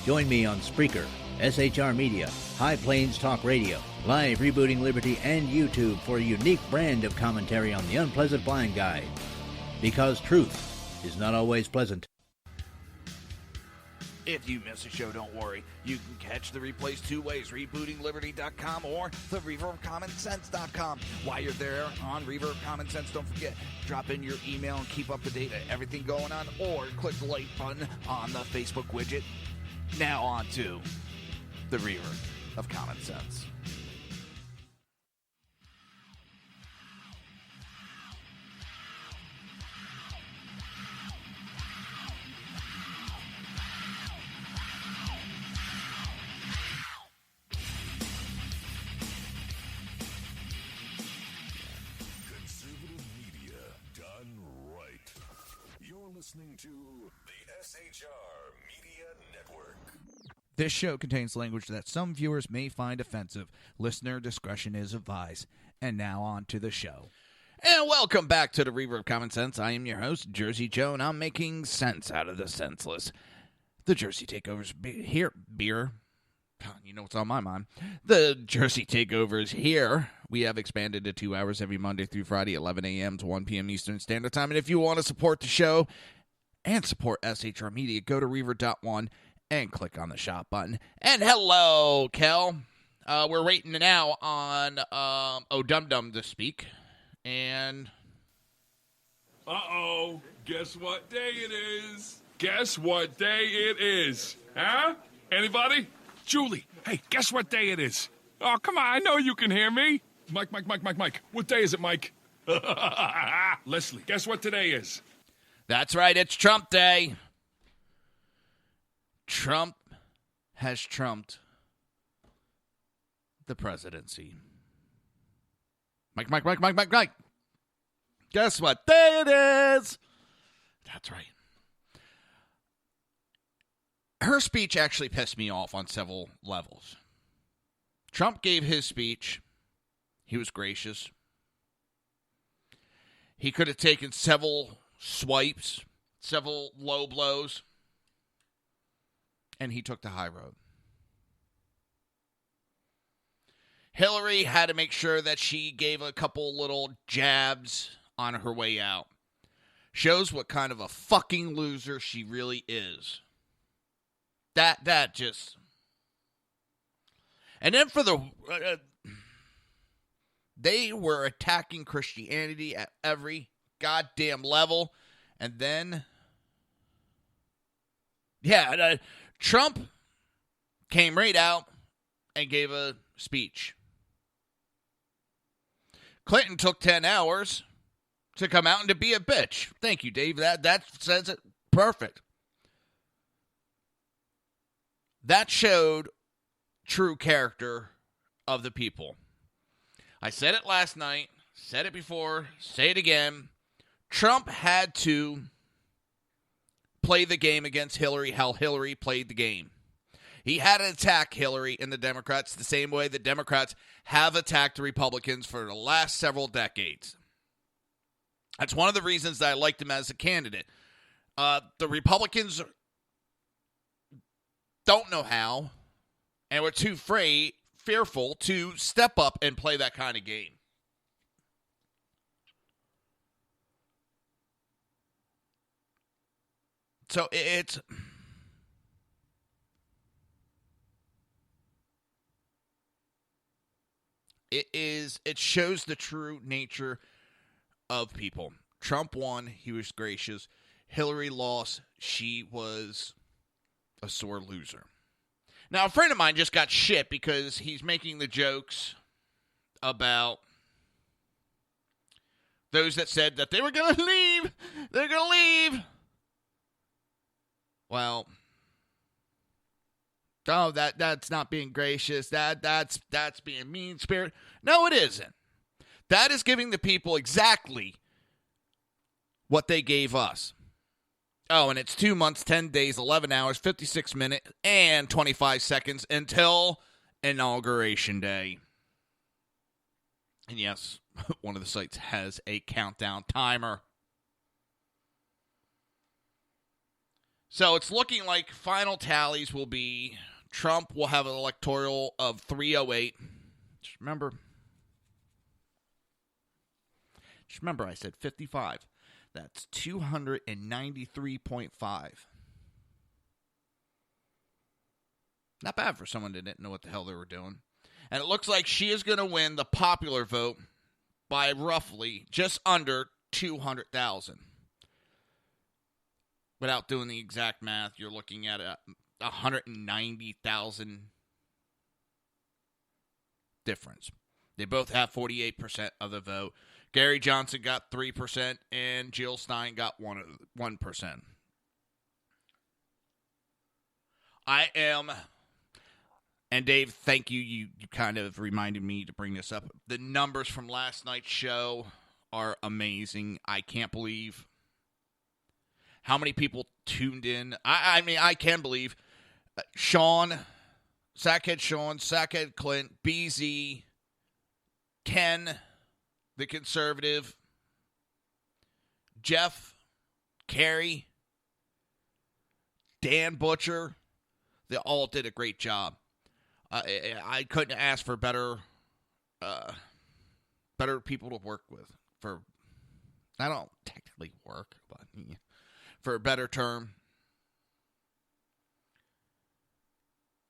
S16: Join me on Spreaker, SHR Media, High Plains Talk Radio, Live Rebooting Liberty, and YouTube for a unique brand of commentary on the unpleasant blind guide. Because truth is not always pleasant.
S1: If you miss a show, don't worry. You can catch the replays two ways, rebootingliberty.com or the reaverofcommonsense.com. While you're there on Reaver of Common Sense, don't forget, drop in your email and keep up to date on everything going on, or click the like button on the Facebook widget. Now on to the Reaver of Common Sense.
S7: Listening to the SHR Media Network.
S1: This show contains language that some viewers may find offensive. Listener discretion is advised. And now on to the show. And welcome back to the Reaver of Common Sense. I am your host, Jersey Joe, and I'm making sense out of the senseless. The Jersey Takeover's here, beer. You know what's on my mind. The Jersey Takeover is here We have expanded to 2 hours every Monday through Friday, 11 a.m. to 1 p.m. Eastern Standard Time. And if you want to support the show and support SHR Media, go to Reaver.one and click on the shop button. And hello, Kel. We're waiting now on Oh Dum Dum to speak. And
S6: Uh-oh. Guess what day it is? Guess what day it is? Huh? Anybody? Julie, hey, guess what day it is? Oh, come on, I know you can hear me. Mike. What day is it, Mike? Leslie, guess what today is?
S1: that's right, it's Trump Day. Trump has trumped the presidency. Mike. Guess what day it is? That's right. Her speech actually pissed me off on several levels. Trump gave his speech. He was gracious. He could have taken several swipes, several low blows, and he took the high road. Hillary had to make sure that she gave a couple little jabs on her way out. Shows what kind of a fucking loser she really is. That just... And then for the... they were attacking Christianity at every goddamn level. And then... Trump came right out and gave a speech. Clinton took 10 hours to come out and to be a bitch. Thank you, Dave. That says it perfect. That showed true character of the people. I said it last night, said it before, say it again. Trump had to play the game against Hillary how Hillary played the game. He had to attack Hillary and the Democrats the same way the Democrats have attacked the Republicans for the last several decades. That's one of the reasons that I liked him as a candidate. The Republicans don't know how, and were too fearful to step up and play that kind of game. So it shows the true nature of people. Trump won, he was gracious. Hillary lost, she was a sore loser. Now, a friend of mine just got shit because he's making the jokes about those that said that they were going to leave. They're going to leave. Well, oh, that's not being gracious. That's being mean-spirited. No, it isn't. That is giving the people exactly what they gave us. Oh, and it's 2 months, 10 days, 11 hours, 56 minutes, and 25 seconds until Inauguration Day. And yes, one of the sites has a countdown timer. So it's looking like final tallies will be Trump will have an electoral of 308. Just remember I said 55. That's 293.5. Not bad for someone that didn't know what the hell they were doing. And it looks like she is going to win the popular vote by roughly just under 200,000. Without doing the exact math, you're looking at 190,000 difference. They both have 48% of the vote. Gary Johnson got 3%, and Jill Stein got 1%. And Dave, thank you. You kind of reminded me to bring this up. The numbers from last night's show are amazing. I can't believe how many people tuned in. I mean, I can believe Sean, Sackhead Clint, BZ, Ken, the conservative, Jeff, Carrie, Dan Butcher, they all did a great job. I couldn't ask for better better people to work with. I don't technically work, but for a better term.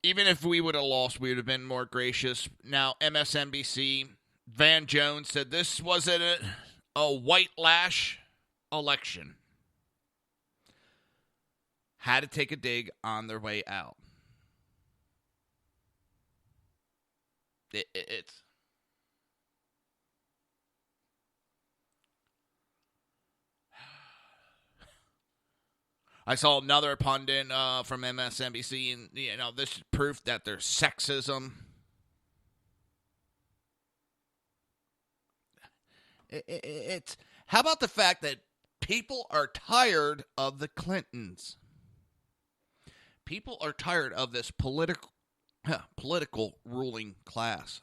S1: Even if we would have lost, we would have been more gracious. Now, MSNBC, Van Jones said this wasn't a white lash election. Had to take a dig on their way out. It's... I saw another pundit from MSNBC, and this is proof that there's sexism. It's how about the fact that people are tired of the Clintons? People are tired of this political ruling class.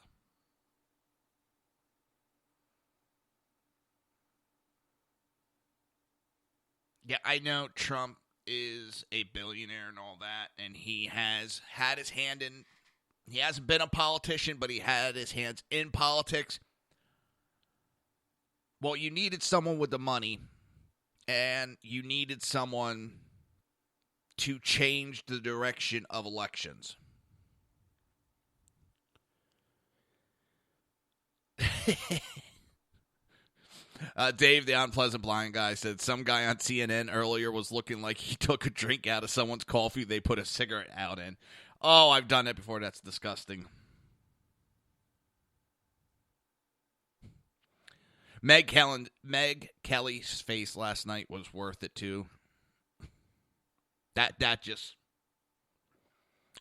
S1: Yeah, I know Trump is a billionaire and all that, and he has had his hand in... He hasn't been a politician, but he had his hands in politics. Well, you needed someone with the money, and you needed someone to change the direction of elections. Dave, the unpleasant blind guy, said some guy on CNN earlier was looking like he took a drink out of someone's coffee they put a cigarette out in. Oh, I've done it before. That's disgusting. Meg Kelly's face last night was worth it, too. That just...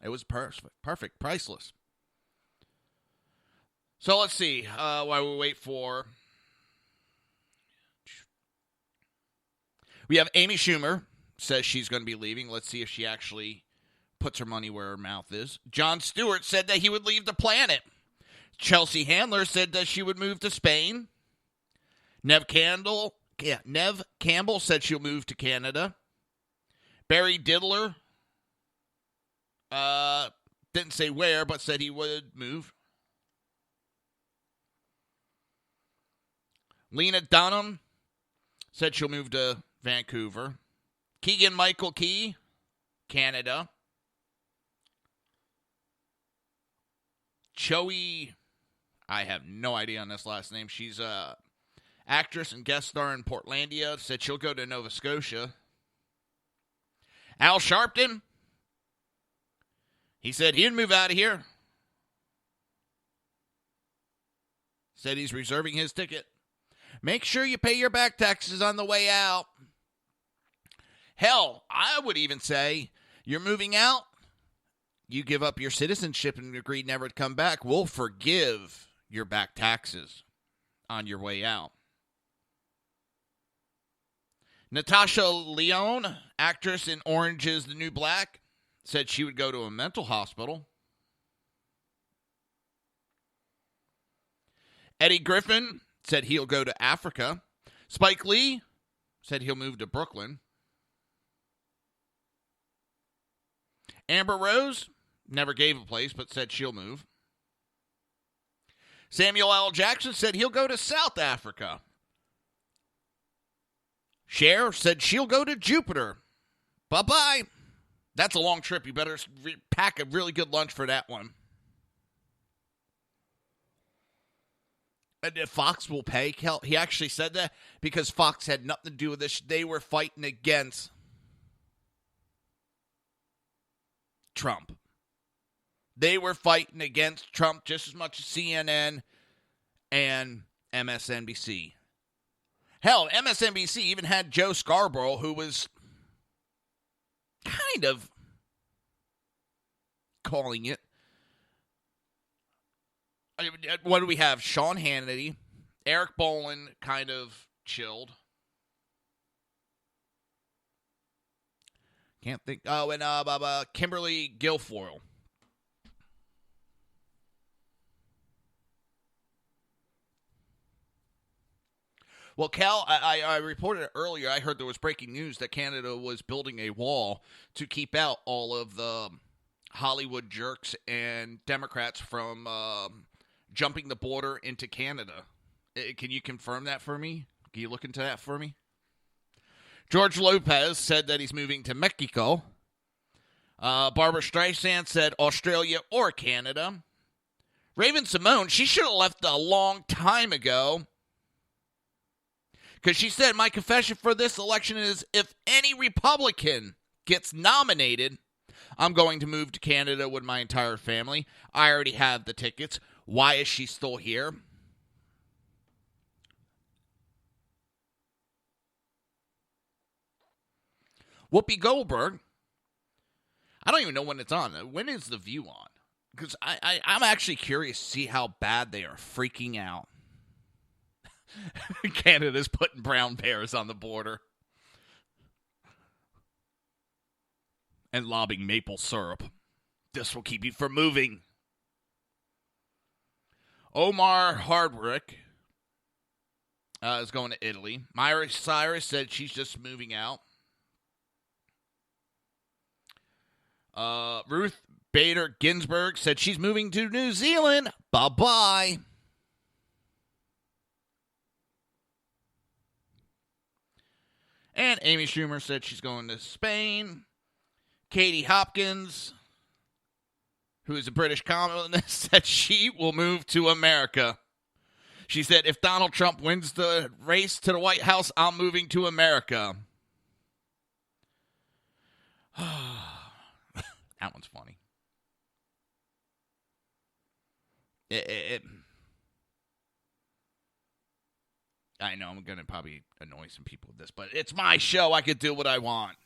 S1: It was perfect. Priceless. So let's see. While we wait for... We have Amy Schumer says she's going to be leaving. Let's see if she actually puts her money where her mouth is. Jon Stewart said that he would leave the planet. Chelsea Handler said that she would move to Spain. Nev Campbell said she'll move to Canada. Barry Diddler didn't say where, but said he would move. Lena Dunham said she'll move to Vancouver. Keegan-Michael Key, Canada. Joey, I have no idea on this last name. She's a actress and guest star in Portlandia. Said she'll go to Nova Scotia. Al Sharpton, he said he'd move out of here. Said he's reserving his ticket. Make sure you pay your back taxes on the way out. Hell, I would even say you're moving out. You give up your citizenship and agree never to come back. We'll forgive your back taxes on your way out. Natasha Lyonne, actress in Orange is the New Black, said she would go to a mental hospital. Eddie Griffin said he'll go to Africa. Spike Lee said he'll move to Brooklyn. Amber Rose never gave a place, but said she'll move. Samuel L. Jackson said he'll go to South Africa. Cher said she'll go to Jupiter. Bye-bye. That's a long trip. You better pack a really good lunch for that one. And if Fox will pay, he actually said that because Fox had nothing to do with this. They were fighting against Trump. They were fighting against Trump just as much as CNN and MSNBC. Hell, MSNBC even had Joe Scarborough, who was kind of calling it. What do we have? Sean Hannity. Eric Bolin kind of chilled. Can't think. Oh, and Kimberly Guilfoyle. Well, Cal, I reported it earlier. I heard there was breaking news that Canada was building a wall to keep out all of the Hollywood jerks and Democrats from jumping the border into Canada. Can you confirm that for me? Can you look into that for me? George Lopez said that he's moving to Mexico. Barbara Streisand said Australia or Canada. Raven Simone, she should have left a long time ago. Because she said, my confession for this election is if any Republican gets nominated, I'm going to move to Canada with my entire family. I already have the tickets. Why is she still here? Whoopi Goldberg, I don't even know when it's on. When is The View on? Because I'm actually curious to see how bad they are freaking out. Canada's putting brown bears on the border. And lobbing maple syrup. This will keep you from moving. Omar Hardwick is going to Italy. Myra Cyrus said she's just moving out. Ruth Bader Ginsburg said she's moving to New Zealand. Bye-bye. And Amy Schumer said she's going to Spain. Katie Hopkins, who is a British columnist, said she will move to America. She said, if Donald Trump wins the race to the White House, I'm moving to America. That one's funny. I know I'm going to probably annoy some people with this, but it's my show. I could do what I want.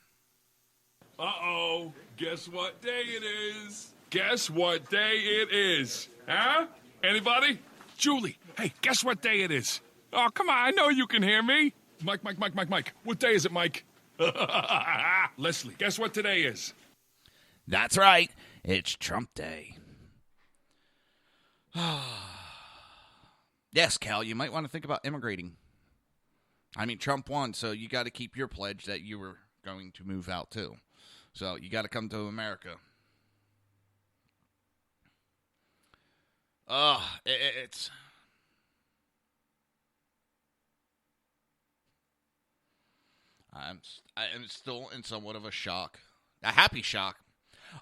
S6: Uh-oh. Guess what day it is? Guess what day it is? Huh? Anybody? Julie, hey, guess what day it is? Oh, come on. I know you can hear me. Mike. What day is it, Mike? Leslie, guess what today is?
S1: That's right. It's Trump Day. Yes, Cal, you might want to think about immigrating. I mean, Trump won, so you got to keep your pledge that you were going to move out, too. So you got to come to America. It's... I'm still in somewhat of a shock. A happy shock.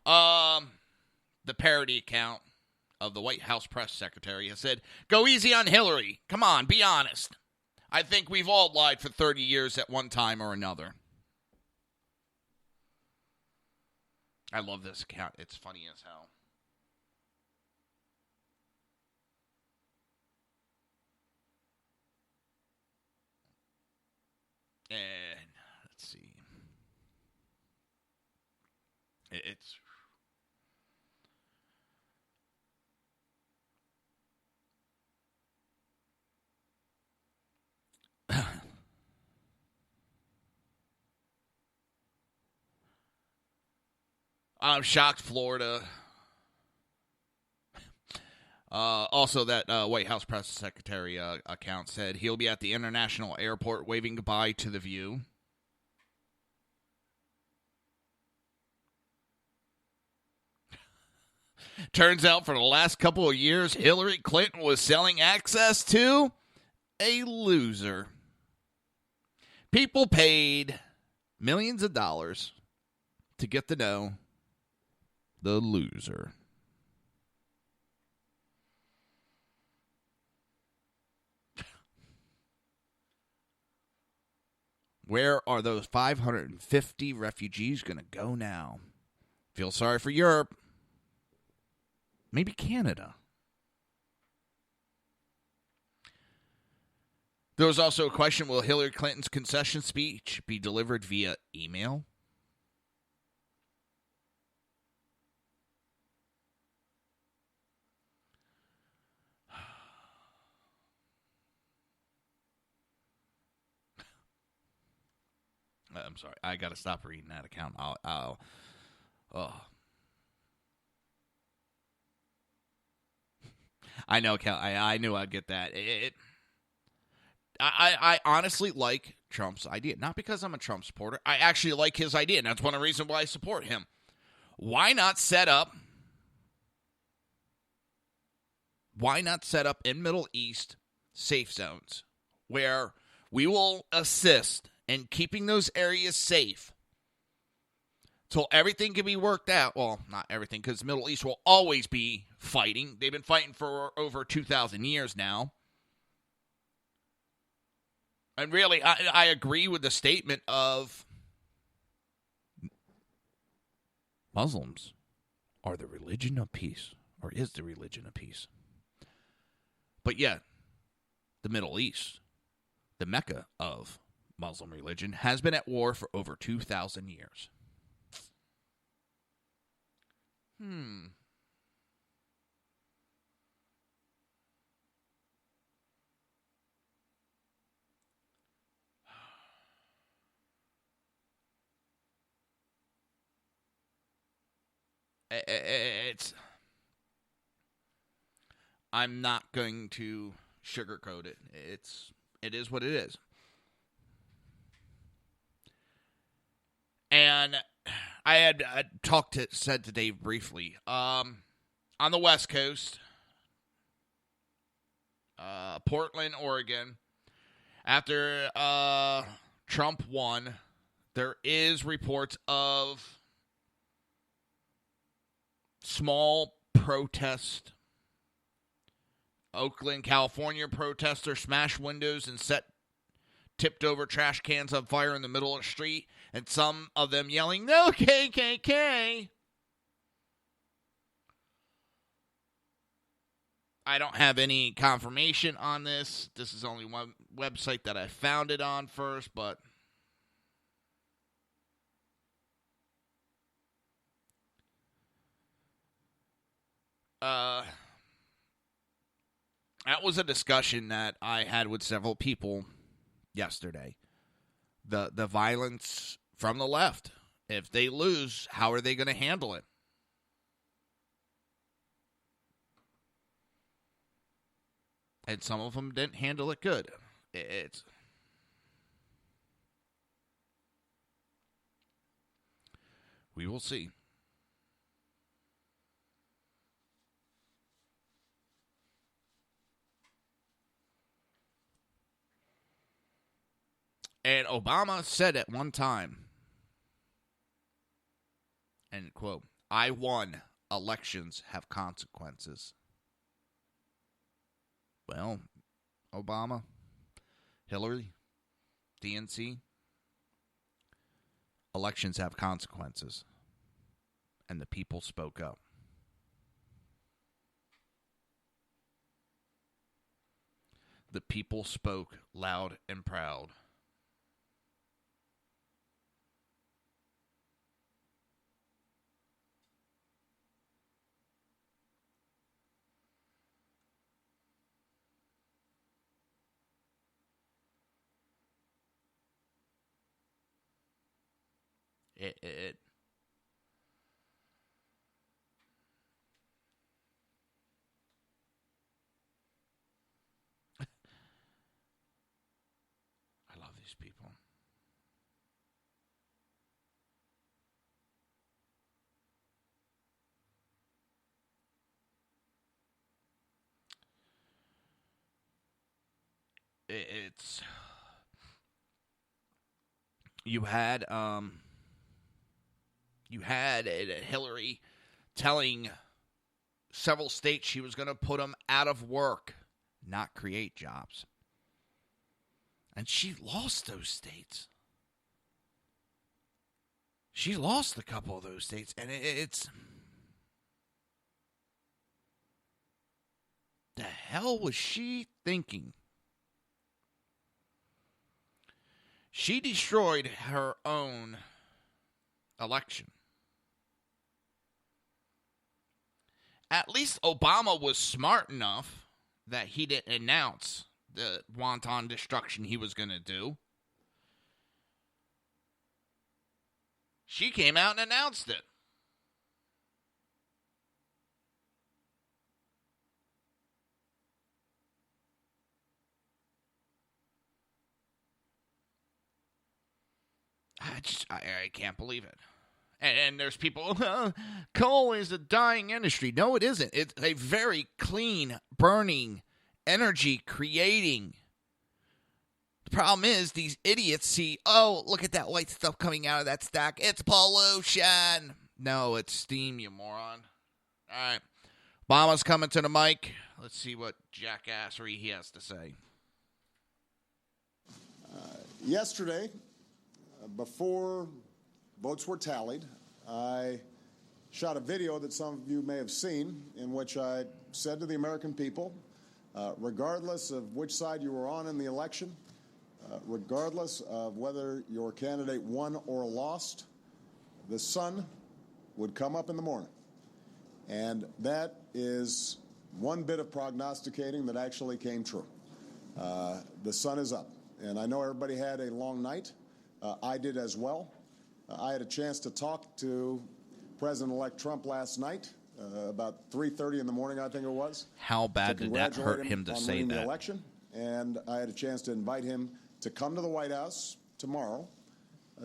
S1: The parody account of the White House press secretary has said, go easy on Hillary. Come on, be honest. I think we've all lied for 30 years at one time or another. I love this account. It's funny as hell. And let's see. It's... I'm shocked Florida. Also, that White House press secretary account said he'll be at the international airport waving goodbye to The View. Turns out for the last couple of years, Hillary Clinton was selling access to a loser. People paid millions of dollars to get to know the loser. Where are those 550 refugees going to go now? Feel sorry for Europe. Maybe Canada. There was also a question, will Hillary Clinton's concession speech be delivered via email? I'm sorry. I got to stop reading that account. I know, Cal. I knew I'd get that. I honestly like Trump's idea. Not because I'm a Trump supporter. I actually like his idea, and that's one of the reasons why I support him. Why not set up in Middle East safe zones where we will assist in keeping those areas safe till everything can be worked out. Well, not everything, because the Middle East will always be fighting. They've been fighting for over 2,000 years now. And really, I agree with the statement of Muslims are the religion of peace, or is the religion of peace. But yet, the Middle East, the Mecca of Muslim religion, has been at war for over 2,000 years. I'm not going to sugarcoat it. It is what it is. And I had said to Dave briefly, on the West Coast, Portland, Oregon, after Trump won, there is reports of small protest. Oakland, California protesters smashed windows and tipped over trash cans on fire in the middle of the street, and some of them yelling, "No KKK!" I don't have any confirmation on this. This is only one website that I found it on first, but that was a discussion that I had with several people yesterday. The violence from the left. If they lose, how are they going to handle it? And some of them didn't handle it good. We will see. And Obama said at one time, end quote, "I won. Elections have consequences." Well, Obama, Hillary, DNC, elections have consequences. And the people spoke up. The people spoke loud and proud. It I love these people. It's you had Hillary telling several states she was going to put them out of work, not create jobs. And she lost those states. She lost a couple of those states. And it's... the hell was she thinking? She destroyed her own election. At least Obama was smart enough that he didn't announce the wanton destruction he was going to do. She came out and announced it. I can't believe it. And there's people, coal is a dying industry. No, it isn't. It's a very clean, burning energy creating. The problem is these idiots see, oh, look at that white stuff coming out of that stack. It's pollution. No, it's steam, you moron. All right. Obama's coming to the mic. Let's see what jackassery he has to say.
S17: Yesterday, before votes were tallied, I shot a video that some of you may have seen in which I said to the American people, regardless of which side you were on in the election, regardless of whether your candidate won or lost, the sun would come up in the morning. And that is one bit of prognosticating that actually came true. The sun is up. And I know everybody had a long night. I did as well. I had a chance to talk to President-elect Trump last night, about 3:30 in the morning, I think it was.
S1: How bad did that hurt him to say
S17: the
S1: that?
S17: Election. And I had a chance to invite him to come to the White House tomorrow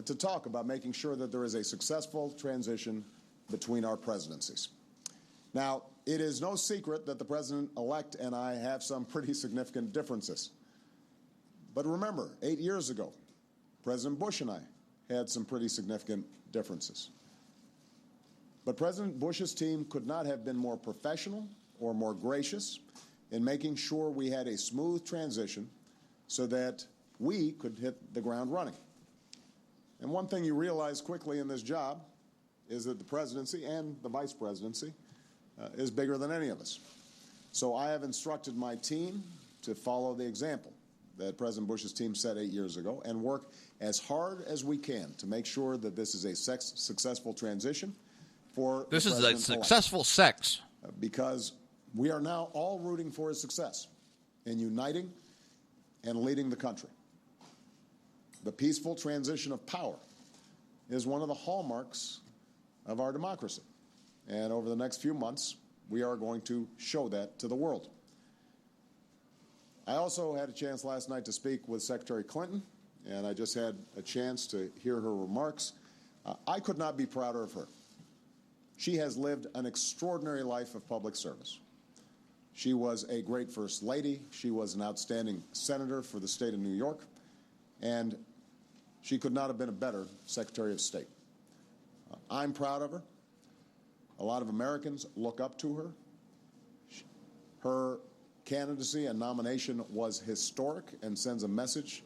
S17: to talk about making sure that there is a successful transition between our presidencies. Now, it is no secret that the President-elect and I have some pretty significant differences. But remember, 8 years ago, President Bush and I had some pretty significant differences. But President Bush's team could not have been more professional or more gracious in making sure we had a smooth transition so that we could hit the ground running. And one thing you realize quickly in this job is that the presidency and the vice presidency is bigger than any of us. So I have instructed my team to follow the example that President Bush's team set 8 years ago and work as hard as we can to make sure that this is a successful transition for
S1: This
S17: the
S1: is a
S17: president-elect.
S1: successful sex.
S17: Because we are now all rooting for his success in uniting and leading the country. The peaceful transition of power is one of the hallmarks of our democracy. And over the next few months, we are going to show that to the world. I also had a chance last night to speak with Secretary Clinton, and I just had a chance to hear her remarks. I could not be prouder of her. She has lived an extraordinary life of public service. She was a great First Lady. She was an outstanding senator for the state of New York, and she could not have been a better Secretary of State. I'm proud of her. A lot of Americans look up to her. Her candidacy and nomination was historic and sends a message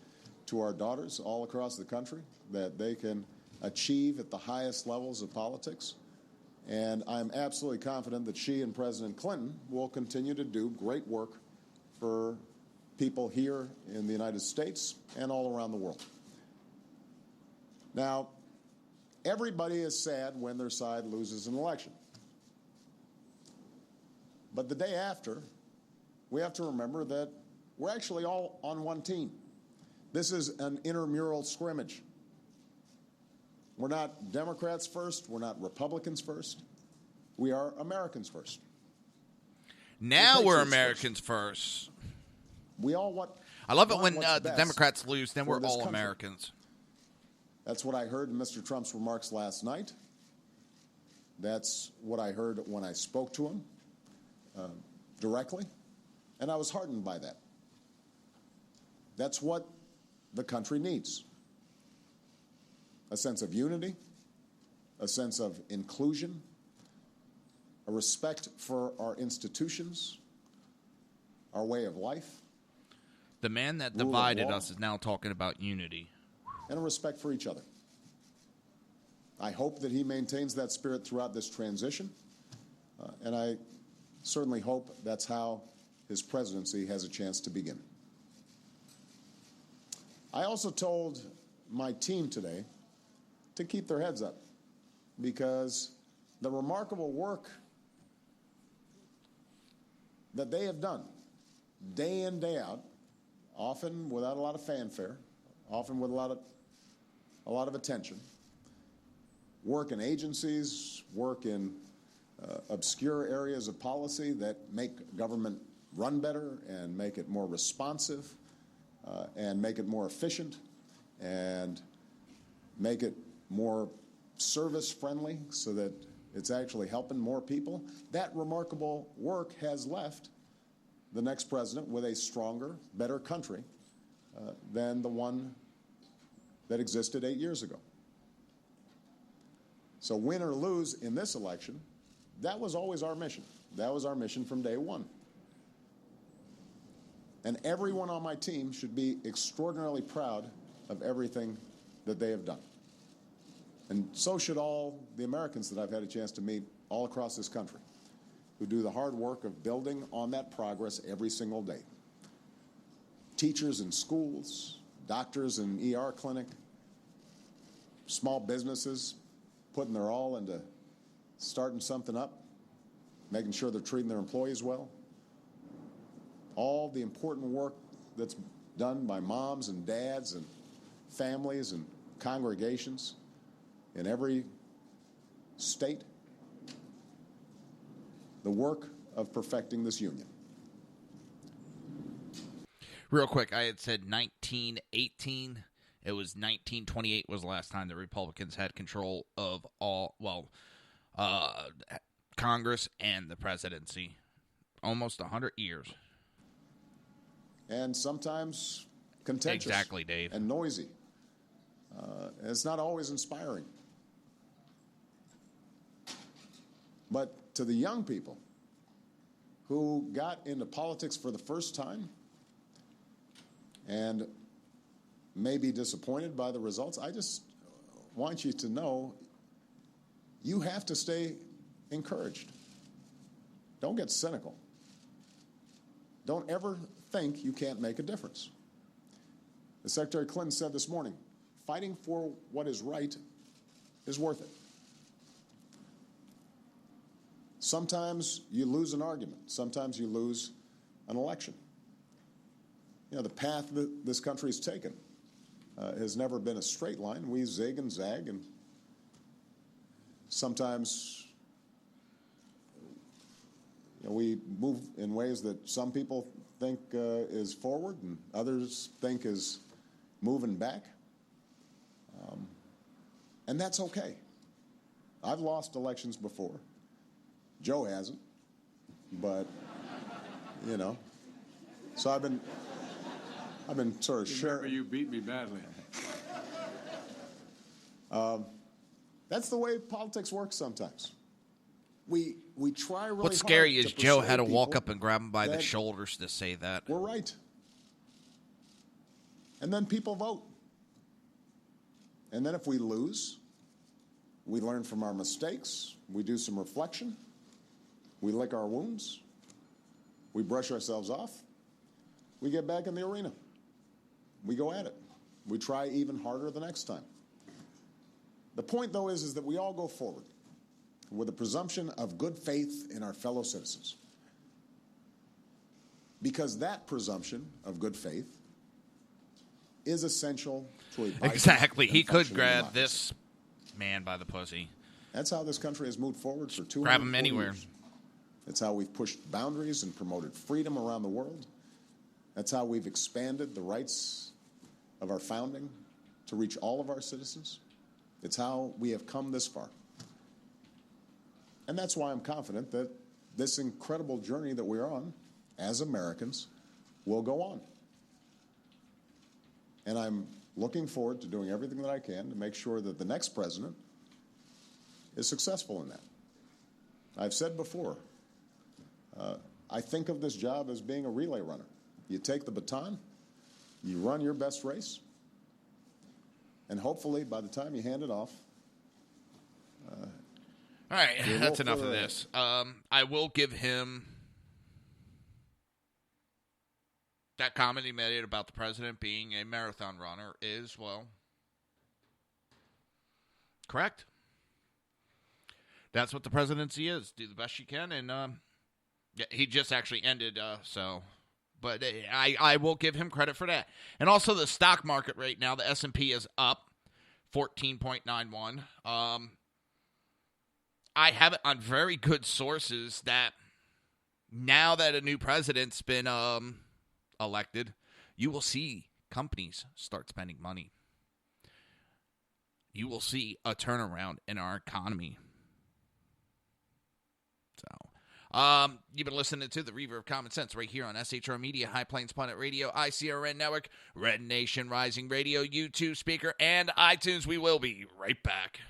S17: to our daughters all across the country that they can achieve at the highest levels of politics. And I'm absolutely confident that she and President Clinton will continue to do great work for people here in the United States and all around the world. Now, everybody is sad when their side loses an election. But the day after, we have to remember that we're actually all on one team. This is an intramural scrimmage. We're not Democrats first. We're not Republicans first. We are Americans first.
S1: Now we're Americans first.
S17: We all want.
S1: I love it when
S17: what's
S1: the
S17: best
S1: Democrats lose, then
S17: for
S1: we're
S17: this
S1: all
S17: country.
S1: Americans.
S17: That's what I heard in Mr. Trump's remarks last night. That's what I heard when I spoke to him directly, and I was heartened by that. That's what the country needs. A sense of unity, a sense of inclusion, a respect for our institutions, our way of life.
S1: The man that
S17: Rule of
S1: divided
S17: law.
S1: us is now talking about unity.
S17: And a respect for each other. I hope that he maintains that spirit throughout this transition, and I certainly hope that's how his presidency has a chance to begin. I also told my team today to keep their heads up, because the remarkable work that they have done day in, day out, often without a lot of fanfare, often with a lot of attention, work in agencies, work in obscure areas of policy that make government run better and make it more responsive and make it more efficient and make it more service-friendly so that it's actually helping more people. That remarkable work has left the next president with a stronger, better country than the one that existed 8 years ago. So win or lose in this election, that was always our mission. That was our mission from day one. And everyone on my team should be extraordinarily proud of everything that they have done. And so should all the Americans that I've had a chance to meet all across this country, who do the hard work of building on that progress every single day. Teachers in schools, doctors in ER clinic, small businesses putting their all into starting something up, making sure they're treating their employees well. All the important work that's done by moms and dads and families and congregations in every state. The work of perfecting this union.
S1: Real quick, I had said 1918. It was 1928 was the last time the Republicans had control of Congress and the presidency. Almost 100 years.
S17: And sometimes contentious.
S1: Exactly, Dave.
S17: And noisy. It's not always inspiring. But to the young people who got into politics for the first time and may be disappointed by the results, I just want you to know you have to stay encouraged. Don't get cynical. Don't ever think you can't make a difference. As Secretary Clinton said this morning, fighting for what is right is worth it. Sometimes you lose an argument. Sometimes you lose an election. You know, the path that this country has taken has never been a straight line. We zig and zag, and sometimes we move in ways that some people think is forward and others think is moving back. And that's okay. I've lost elections before. Joe hasn't, but, so I've been sort of sharing.
S18: You beat me badly.
S17: That's the way politics works sometimes. We try really
S1: What's scary
S17: hard
S1: is
S17: to
S1: Joe had to
S17: persuade
S1: walk
S17: people
S1: up and grab him by the
S17: that
S1: shoulders to say that.
S17: we're right. And then people vote. And then if we lose, we learn from our mistakes, we do some reflection, we lick our wounds, we brush ourselves off, we get back in the arena. We go at it. We try even harder the next time. The point, though, is that we all go forward with a presumption of good faith in our fellow citizens. Because that presumption of good faith is essential to a vibrant
S1: Exactly.
S17: and
S1: He could
S17: functioning
S1: grab
S17: democracy.
S1: this man by the pussy.
S17: That's how this country has moved forward for 200
S1: Grab him anywhere.
S17: years. That's how we've pushed boundaries and promoted freedom around the world. That's how we've expanded the rights of our founding to reach all of our citizens. It's how we have come this far. And that's why I'm confident that this incredible journey that we're on as Americans will go on. And I'm looking forward to doing everything that I can to make sure that the next president is successful in that. I've said before, I think of this job as being a relay runner. You take the baton, you run your best race, and hopefully by the time you hand it off,
S1: all right,
S17: you're a
S1: that's
S17: little
S1: enough of
S17: further
S1: this. I will give him that comment he made about the president being a marathon runner is, well, correct. That's what the presidency is. Do the best you can, and yeah, he just actually ended, but I will give him credit for that. And also the stock market right now, the S&P is up 14.91. I have it on very good sources that now that a new president's been elected, you will see companies start spending money. You will see a turnaround in our economy. So You've been listening to the Reaver of Common Sense right here on SHR Media, High Plains Planet Radio, ICRN Network, Red Nation Rising Radio, YouTube Speaker, and iTunes. We will be right back.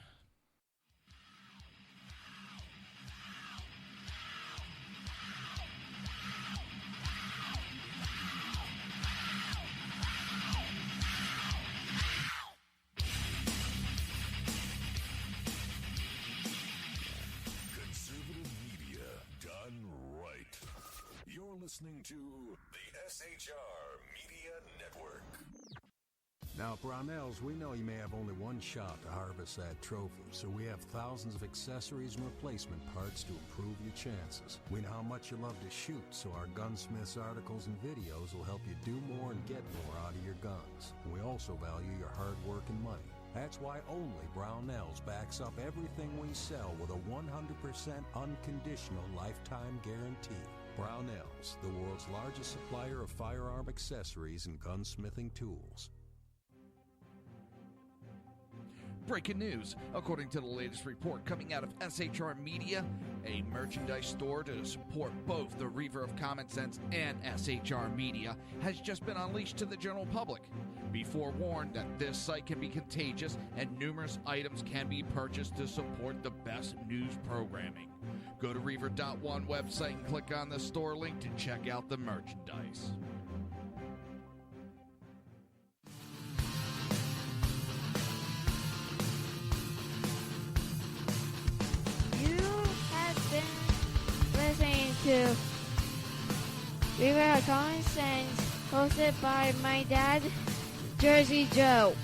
S7: Listening to the SHR Media Network.
S8: Now, Brownells, we know you may have only one shot to harvest that trophy, so we have thousands of accessories and replacement parts to improve your chances. We know how much you love to shoot, so our gunsmiths articles and videos will help you do more and get more out of your guns. And we also value your hard work and money. That's why only Brownells backs up everything we sell with a 100% unconditional lifetime guarantee. Brownells, the world's largest supplier of firearm accessories and gunsmithing tools.
S1: Breaking news. According to the latest report coming out of SHR Media, a merchandise store to support both the Reaver of Common Sense and SHR Media has just been unleashed to the general public. Be forewarned that this site can be contagious and numerous items can be purchased to support the best news programming. Go to Reaver.one website and click on the store link to check out the merchandise.
S9: Listening to Reaver of Common Sense, hosted by my dad, Jersey Joe.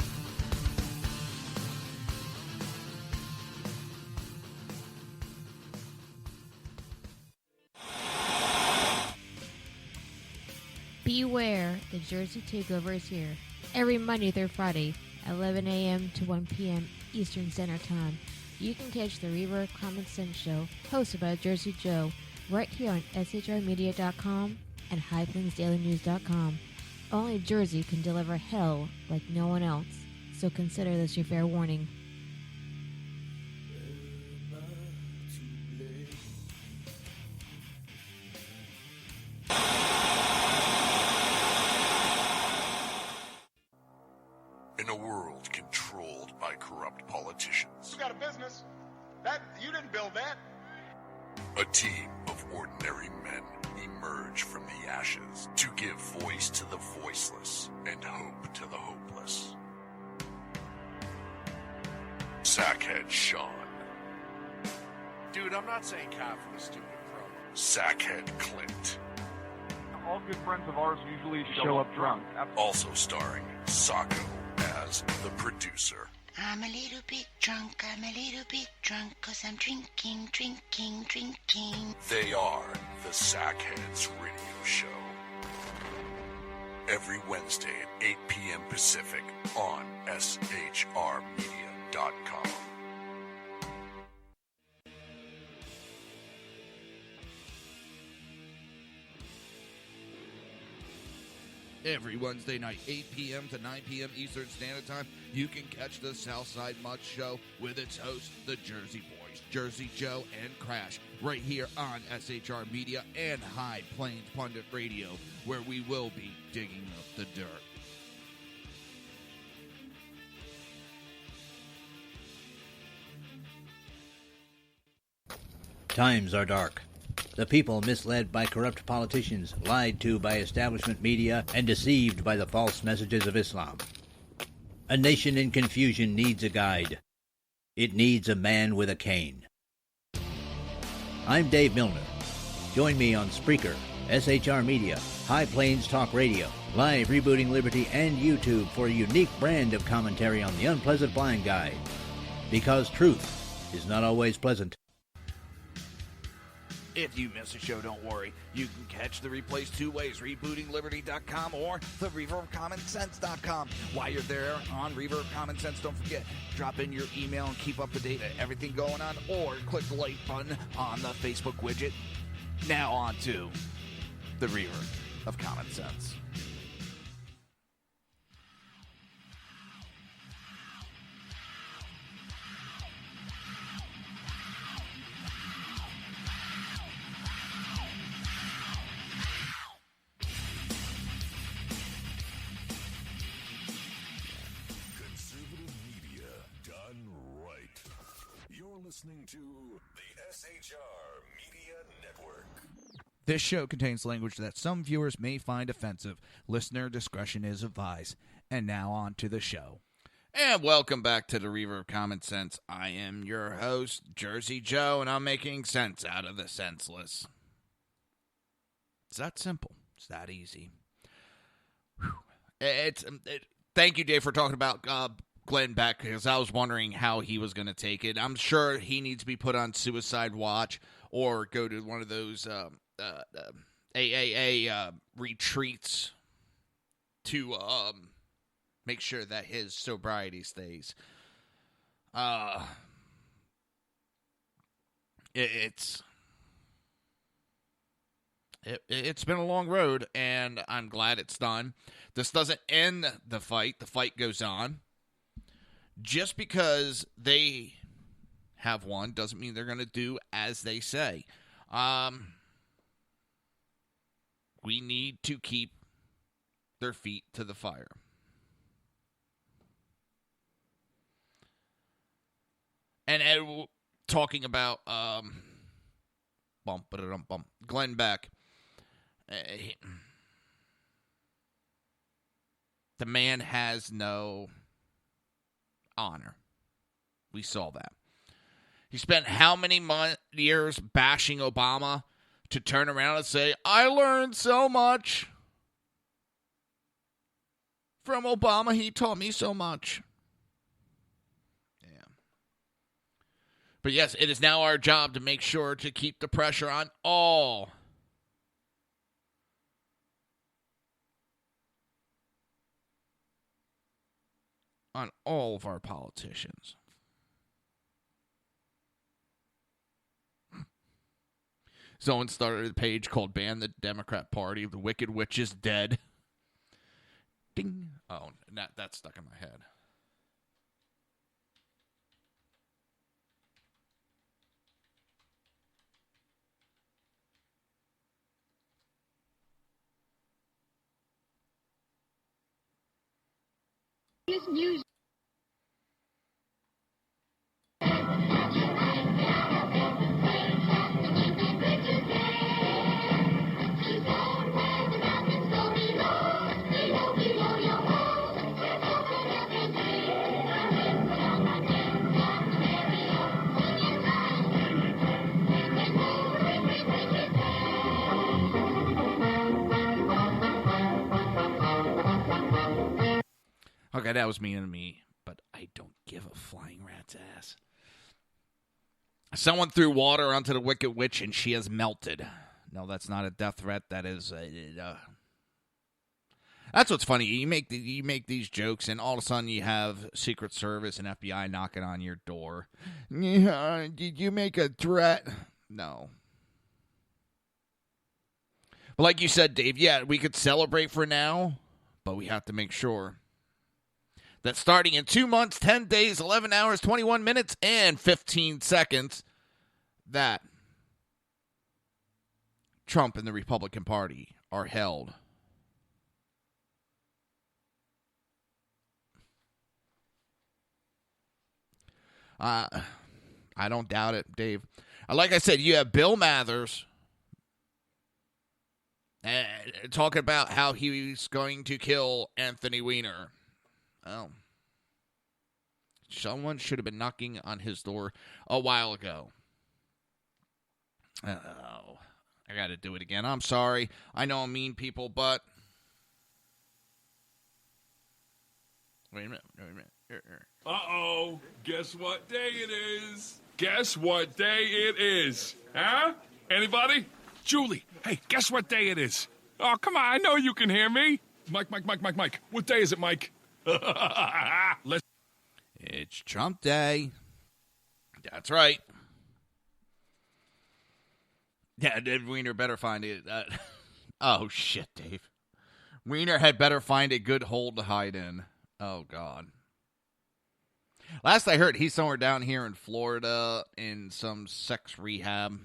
S9: Beware, the Jersey Takeover is here. Every Monday through Friday, 11 a.m. to 1 p.m. Eastern Standard Time. You can catch the Reaver of Common Sense show, hosted by Jersey Joe, right here on shrmedia.com and highplainsdailynews.com. Only Jersey can deliver hell like no one else, so consider this your fair warning.
S7: In a world controlled by corrupt politicians,
S14: You got a business. That you didn't build that.
S7: a team of ordinary men emerge from the ashes to give voice to the voiceless and hope to the hopeless. Sackhead Sean,
S14: Dude, I'm not saying cop for the stupid promo.
S7: Sackhead Clint,
S2: All good friends of ours usually show up drunk.
S7: also starring Sacco as the producer.
S15: I'm a little bit drunk, 'cause I'm drinking.
S7: They are the Sackheads Radio Show. Every Wednesday at 8 p.m. Pacific on shrmedia.com.
S1: Every Wednesday night, 8 p.m. to 9 p.m. Eastern Standard Time, you can catch the Southside Mutt Show with its hosts, the Jersey Boys, Jersey Joe and Crash, right here on SHR Media and High Plains Pundit Radio, where we will be digging up the dirt.
S16: Times are dark. The people misled by corrupt politicians, lied to by establishment media, and deceived by the false messages of Islam. A nation in confusion needs a guide. It needs a man with a cane. I'm Dave Milner. Join me on Spreaker, SHR Media, High Plains Talk Radio, Live Rebooting Liberty, and YouTube for a unique brand of commentary on the unpleasant blind guide. Because truth is not always pleasant.
S1: If you miss a show, don't worry. You can catch the replays two ways, rebootingliberty.com or the reaverofcommonsense.com. While you're there on Reaver of Common Sense, don't forget, drop in your email and keep up to date with everything going on, or click the like button on the Facebook widget. Now on to the Reaver of Common Sense.
S7: listening to the SHR Media Network.
S1: This show contains language that some viewers may find offensive. Listener discretion is advised. And now on to the show. And welcome back to the Reaver of Common Sense. I am your host, Jersey Joe, and I'm making sense out of the senseless. It's that simple. It's that easy. Thank you, Dave, for talking about Glenn Beck, because I was wondering how he was going to take it. I'm sure he needs to be put on suicide watch or go to one of those AAA retreats to make sure that his sobriety stays. It's been a long road, and I'm glad it's done. This doesn't end the fight. The fight goes on. Just because they have won doesn't mean they're going to do as they say. We need to keep their feet to the fire. And talking about Glenn Beck, the man has no honor. We saw that. He spent how many years bashing Obama to turn around and say, I learned so much from Obama. He taught me so much. Yeah. But yes, it is now our job to make sure to keep the pressure on all of our politicians. Someone started a page called Ban the Democrat Party. The Wicked Witch is dead. Ding. Oh, that's stuck in my head.
S18: News.
S1: Okay, that was mean to me, but I don't give a flying rat's ass. Someone threw water onto the Wicked Witch and she has melted. No, that's not a death threat. That is that's what's funny. You make these jokes, and all of a sudden you have Secret Service and FBI knocking on your door. Yeah, did you make a threat? No. But like you said, Dave, yeah, we could celebrate for now, but we have to make sure that starting in 2 months, 10 days, 11 hours, 21 minutes, and 15 seconds, that Trump and the Republican Party are held. I don't doubt it, Dave. Like I said, you have Bill Mathers talking about how he's going to kill Anthony Weiner. Oh. Someone should have been knocking on his door a while ago. Oh, I got to do it again. I'm sorry. I know I'm mean, people, but... Wait a minute.
S6: Uh-oh. Guess what day it is? Guess what day it is? Huh? Anybody? Julie, hey, guess what day it is? Oh, come on. I know you can hear me. Mike. What day is it, Mike?
S1: It's Trump Day. That's right. Yeah, Weiner better find it. Oh, shit, Dave. Weiner had better find a good hole to hide in. Oh, God. Last I heard, he's somewhere down here in Florida in some sex rehab.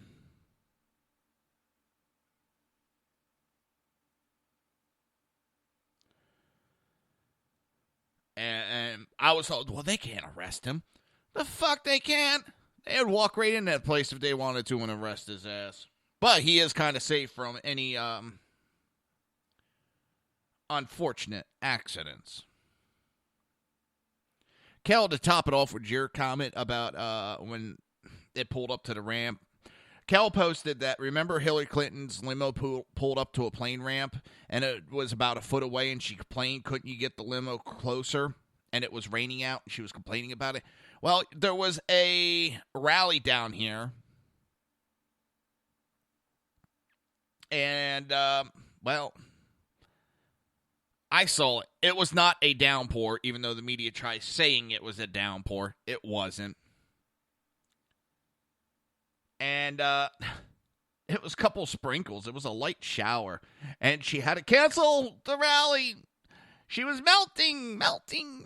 S1: And I was told, well, they can't arrest him. The fuck they can't? They'd walk right in that place if they wanted to and arrest his ass. But he is kind of safe from any unfortunate accidents. Kel, to top it off with your comment about when it pulled up to the ramp, Kel posted that, remember Hillary Clinton's limo pulled up to a plane ramp, and it was about a foot away, and she complained, couldn't you get the limo closer? And it was raining out, and she was complaining about it. Well, there was a rally down here, and, I saw it. It was not a downpour, even though the media tries saying it was a downpour. It wasn't. And it was a couple sprinkles. It was a light shower. And she had to cancel the rally. She was melting. I'm melting.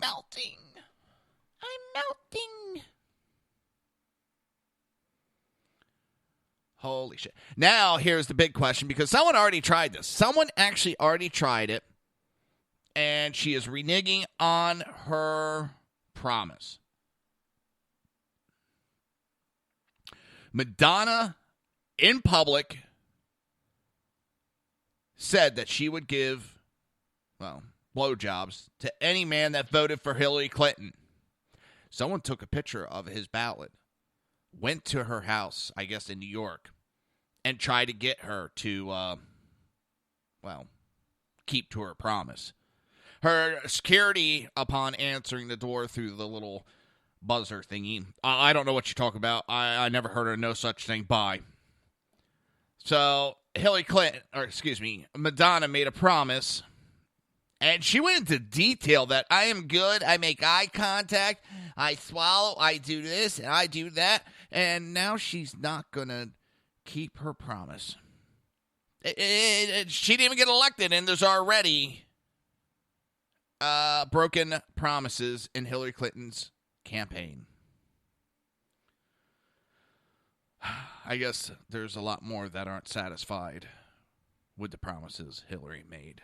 S1: Holy shit. Now, here's the big question, because someone already tried this. Someone actually already tried it. And she is reneging on her promise. Madonna, in public, said that she would give, blowjobs to any man that voted for Hillary Clinton. Someone took a picture of his ballot, went to her house, I guess in New York, and tried to get her to, keep to her promise. Her security, upon answering the door through the little buzzer thingy, I don't know what you're talking about. I never heard of no such thing. Bye. So Madonna made a promise, and she went into detail that I am good, I make eye contact, I swallow, I do this, and I do that, and now she's not going to keep her promise. She didn't even get elected, and there's already broken promises in Hillary Clinton's campaign. I guess there's a lot more that aren't satisfied with the promises Hillary made.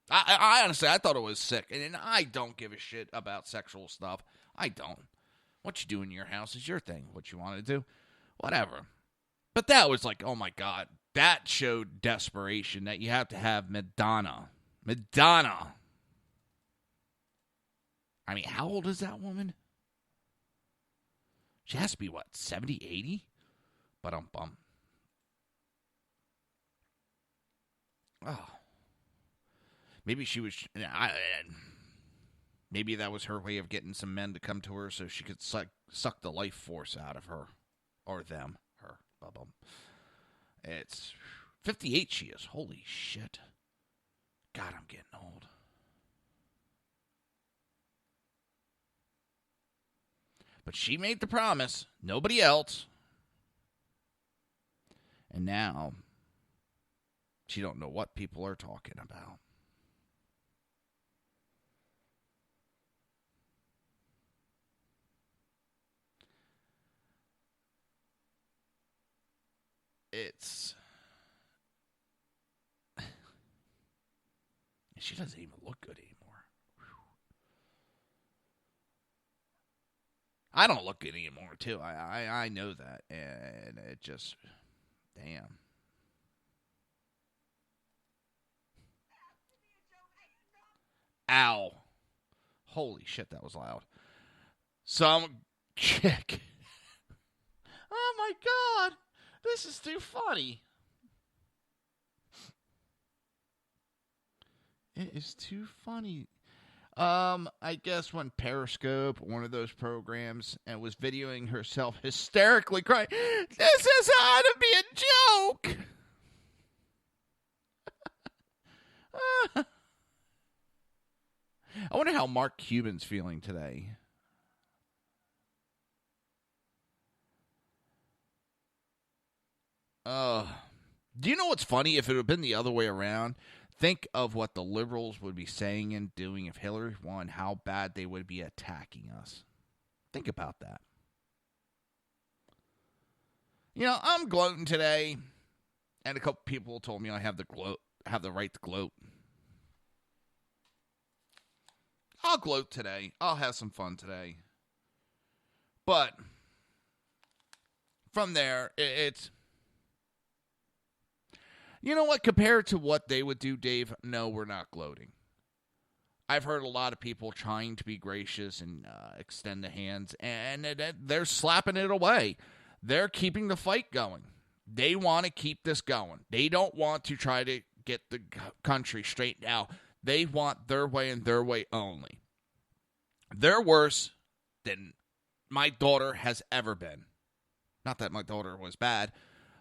S1: I honestly, I thought it was sick. And I don't give a shit about sexual stuff. I don't. What you do in your house is your thing. What you want to do, whatever. But that was like, oh my God. That showed desperation that you have to have Madonna. I mean, how old is that woman? She has to be, 70, 80? Bum. Oh. Maybe she was... maybe that was her way of getting some men to come to her so she could suck the life force out of her. Or them. Her. Bum. It's... 58 she is. Holy shit. God, I'm getting old. But she made the promise. Nobody else. And now, she don't know what people are talking about. She doesn't even look good anymore. I don't look good anymore, too. I know that. And it just... Damn. Ow. Holy shit, that was loud. Some chick. Oh, my God. This is too funny. It is too funny. I guess when Periscope, one of those programs, and was videoing herself hysterically crying, this is how to be a joke. I wonder how Mark Cuban's feeling today. Do you know what's funny? If it had been the other way around, think of what the liberals would be saying and doing if Hillary won, how bad they would be attacking us. Think about that. You know, I'm gloating today, and a couple people told me I have the right to gloat. I'll gloat today. I'll have some fun today. But from there, it's... You know what? Compared to what they would do, Dave, no, we're not gloating. I've heard a lot of people trying to be gracious and extend the hands, and they're slapping it away. They're keeping the fight going. They want to keep this going. They don't want to try to get the country straightened out. They want their way and their way only. They're worse than my daughter has ever been. Not that my daughter was bad,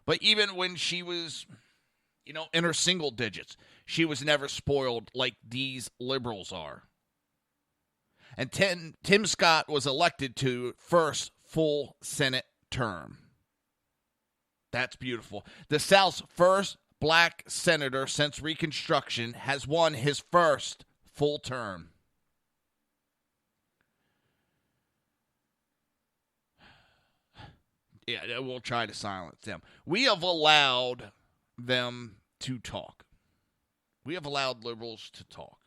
S1: but even when she was, in her single digits, she was never spoiled like these liberals are. And Tim Scott was elected to first full Senate term. That's beautiful. The South's first black senator since Reconstruction has won his first full term. Yeah, we'll try to silence them. We have allowed them to talk. We have allowed liberals to talk.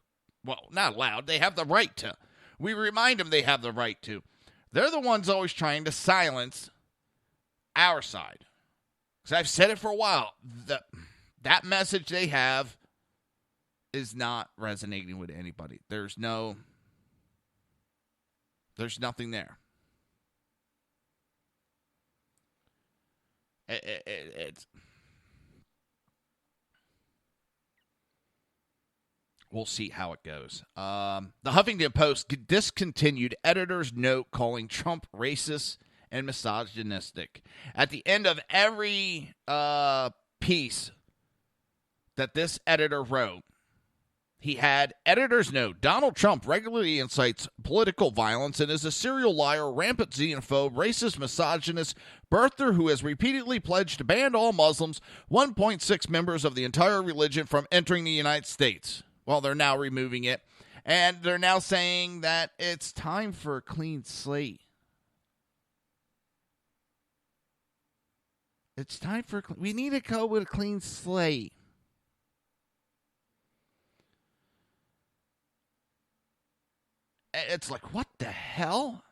S1: Well, not allowed. They have the right to. We remind them they have the right to. They're the ones always trying to silence our side. Because I've said it for a while. That message they have is not resonating with anybody. There's nothing there. It's... We'll see how it goes. The Huffington Post discontinued editor's note calling Trump racist and misogynistic. At the end of every piece that this editor wrote, he had editor's note. Donald Trump regularly incites political violence and is a serial liar, rampant xenophobe, racist, misogynist, birther who has repeatedly pledged to ban all Muslims, 1.6 members of the entire religion, from entering the United States. Well, they're now removing it, and they're now saying that it's time for a clean slate. It's time for... We need to go with a clean slate. It's like, what the hell?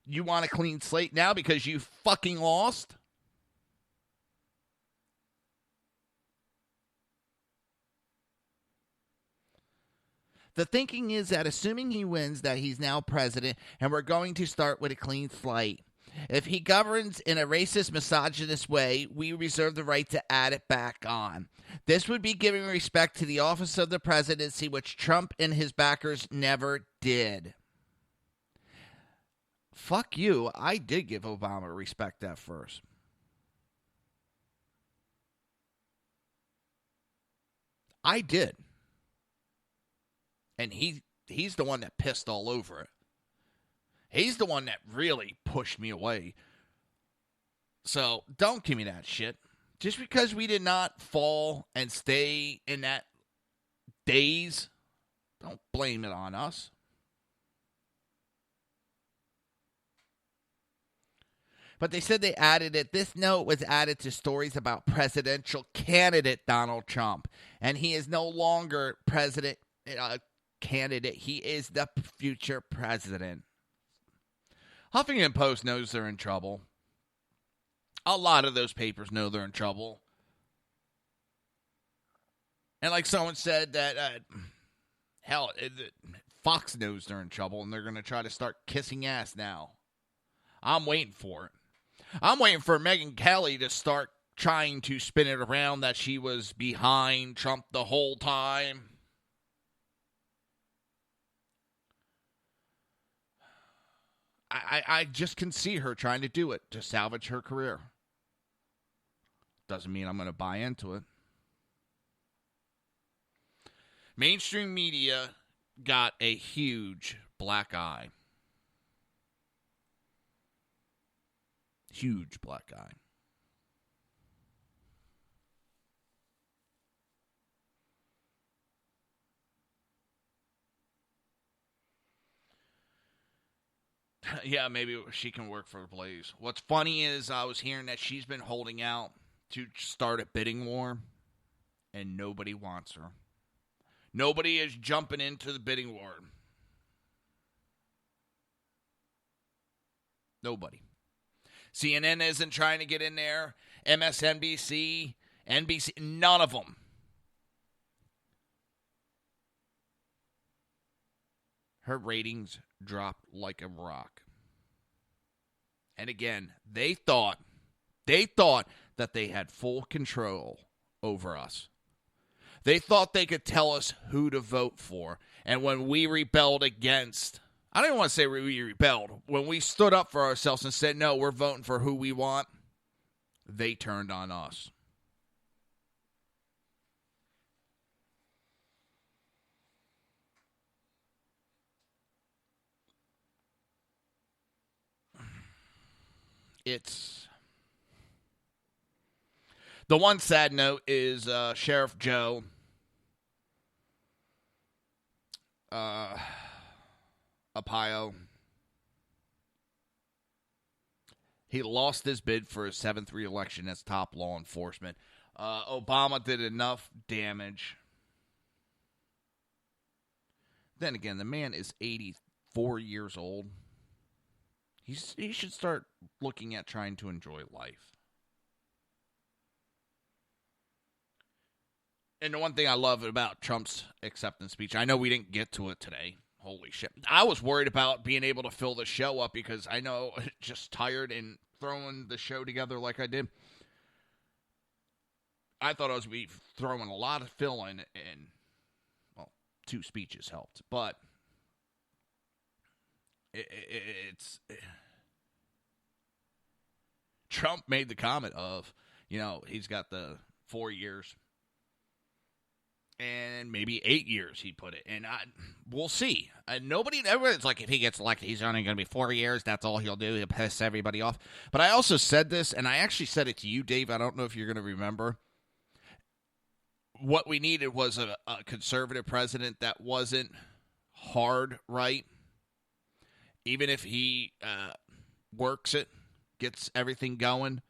S1: You want a clean slate now because you fucking lost? The thinking is that assuming he wins, that he's now president, and we're going to start with a clean slate. If he governs in a racist, misogynist way, we reserve the right to add it back on. This would be giving respect to the office of the presidency, which Trump and his backers never did. Fuck you. I did give Obama respect at first. I did. And he's the one that pissed all over it. He's the one that really pushed me away. So don't give me that shit. Just because we did not fall and stay in that daze, don't blame it on us. But they said they added it. This note was added to stories about presidential candidate Donald Trump. And he is no longer president candidate. He is the future president. Huffington Post knows they're in trouble. A lot of those papers know they're in trouble. And like someone said that, Fox knows they're in trouble and they're going to try to start kissing ass now. I'm waiting for it. I'm waiting for Megyn Kelly to start trying to spin it around that she was behind Trump the whole time. I just can see her trying to do it to salvage her career. Doesn't mean I'm going to buy into it. Mainstream media got a huge black eye. Huge black eye. Yeah, maybe she can work for Blaze. What's funny is I was hearing that she's been holding out to start a bidding war, and nobody wants her. Nobody is jumping into the bidding war. Nobody. CNN isn't trying to get in there. MSNBC, NBC, none of them. Her ratings dropped like a rock. And again, they thought that they had full control over us. They thought they could tell us who to vote for. And when we rebelled against, I don't even want to say we rebelled, when we stood up for ourselves and said, no, we're voting for who we want, they turned on us. It's the one sad note is Sheriff Joe Arpaio. He lost his bid for his 7th re-election as top law enforcement. Obama did enough damage. Then again, the man is 84 years old. He should start looking at trying to enjoy life. And the one thing I love about Trump's acceptance speech, I know we didn't get to it today. Holy shit. I was worried about being able to fill the show up because I know just tired and throwing the show together like I did. I thought I was be throwing a lot of fill in, and, well, 2 speeches helped. But it's Trump made the comment of, he's got the 4 years and maybe 8 years he put it. And we'll see. Everyone's like, if he gets elected, he's only going to be 4 years. That's all he'll do. He'll piss everybody off. But I also said this, and I actually said it to you, Dave. I don't know if you're going to remember. What we needed was a conservative president that wasn't hard right. Even if he works it, gets everything going,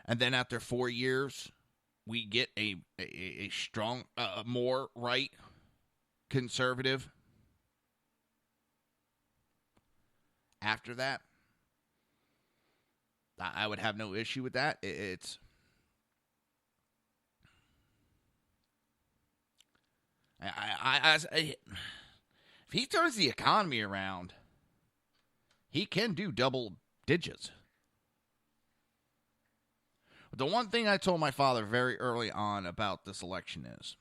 S1: and then after 4 years, we get a strong, more right conservative. After that, I would have no issue with that. If he turns the economy around, he can do double digits. The one thing I told my father very early on about this election is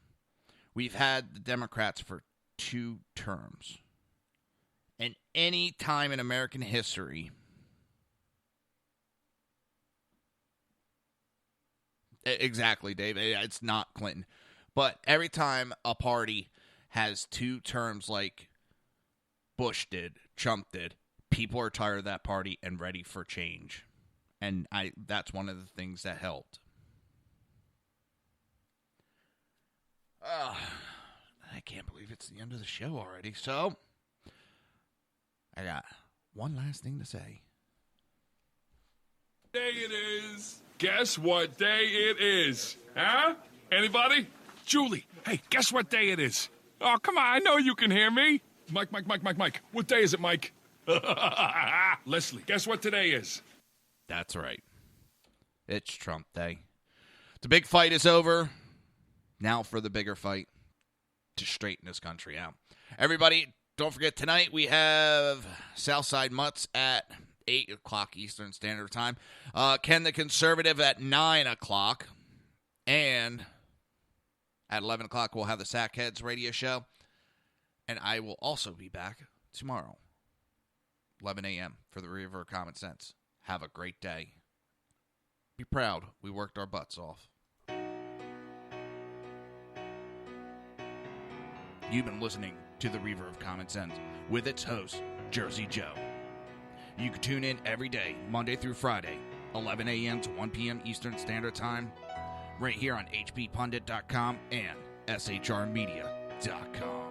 S1: we've had the Democrats for 2 terms. And any time in American history, exactly, Dave, it's not Clinton. But every time a party has 2 terms like Bush did, Trump did, people are tired of that party and ready for change. And that's one of the things that helped. I can't believe it's the end of the show already. So, I got one last thing to say.
S6: Day it is. Guess what day it is? Huh? Anybody? Julie, hey, guess what day it is? Oh, come on, I know you can hear me. Mike. What day is it, Mike? Leslie, guess what today is?
S1: That's right. It's Trump Day. The big fight is over. Now for the bigger fight to straighten this country out. Everybody, don't forget, tonight we have Southside Mutts at 8 o'clock Eastern Standard Time. Ken the Conservative at 9 o'clock. And at 11 o'clock, we'll have the Sackheads radio show. And I will also be back tomorrow, 11 a.m., for the Reaver of Common Sense. Have a great day. Be proud. We worked our butts off. You've been listening to the Reaver of Common Sense with its host, Jersey Joe. You can tune in every day, Monday through Friday, 11 a.m. to 1 p.m. Eastern Standard Time, right here on hppundit.com and shrmedia.com.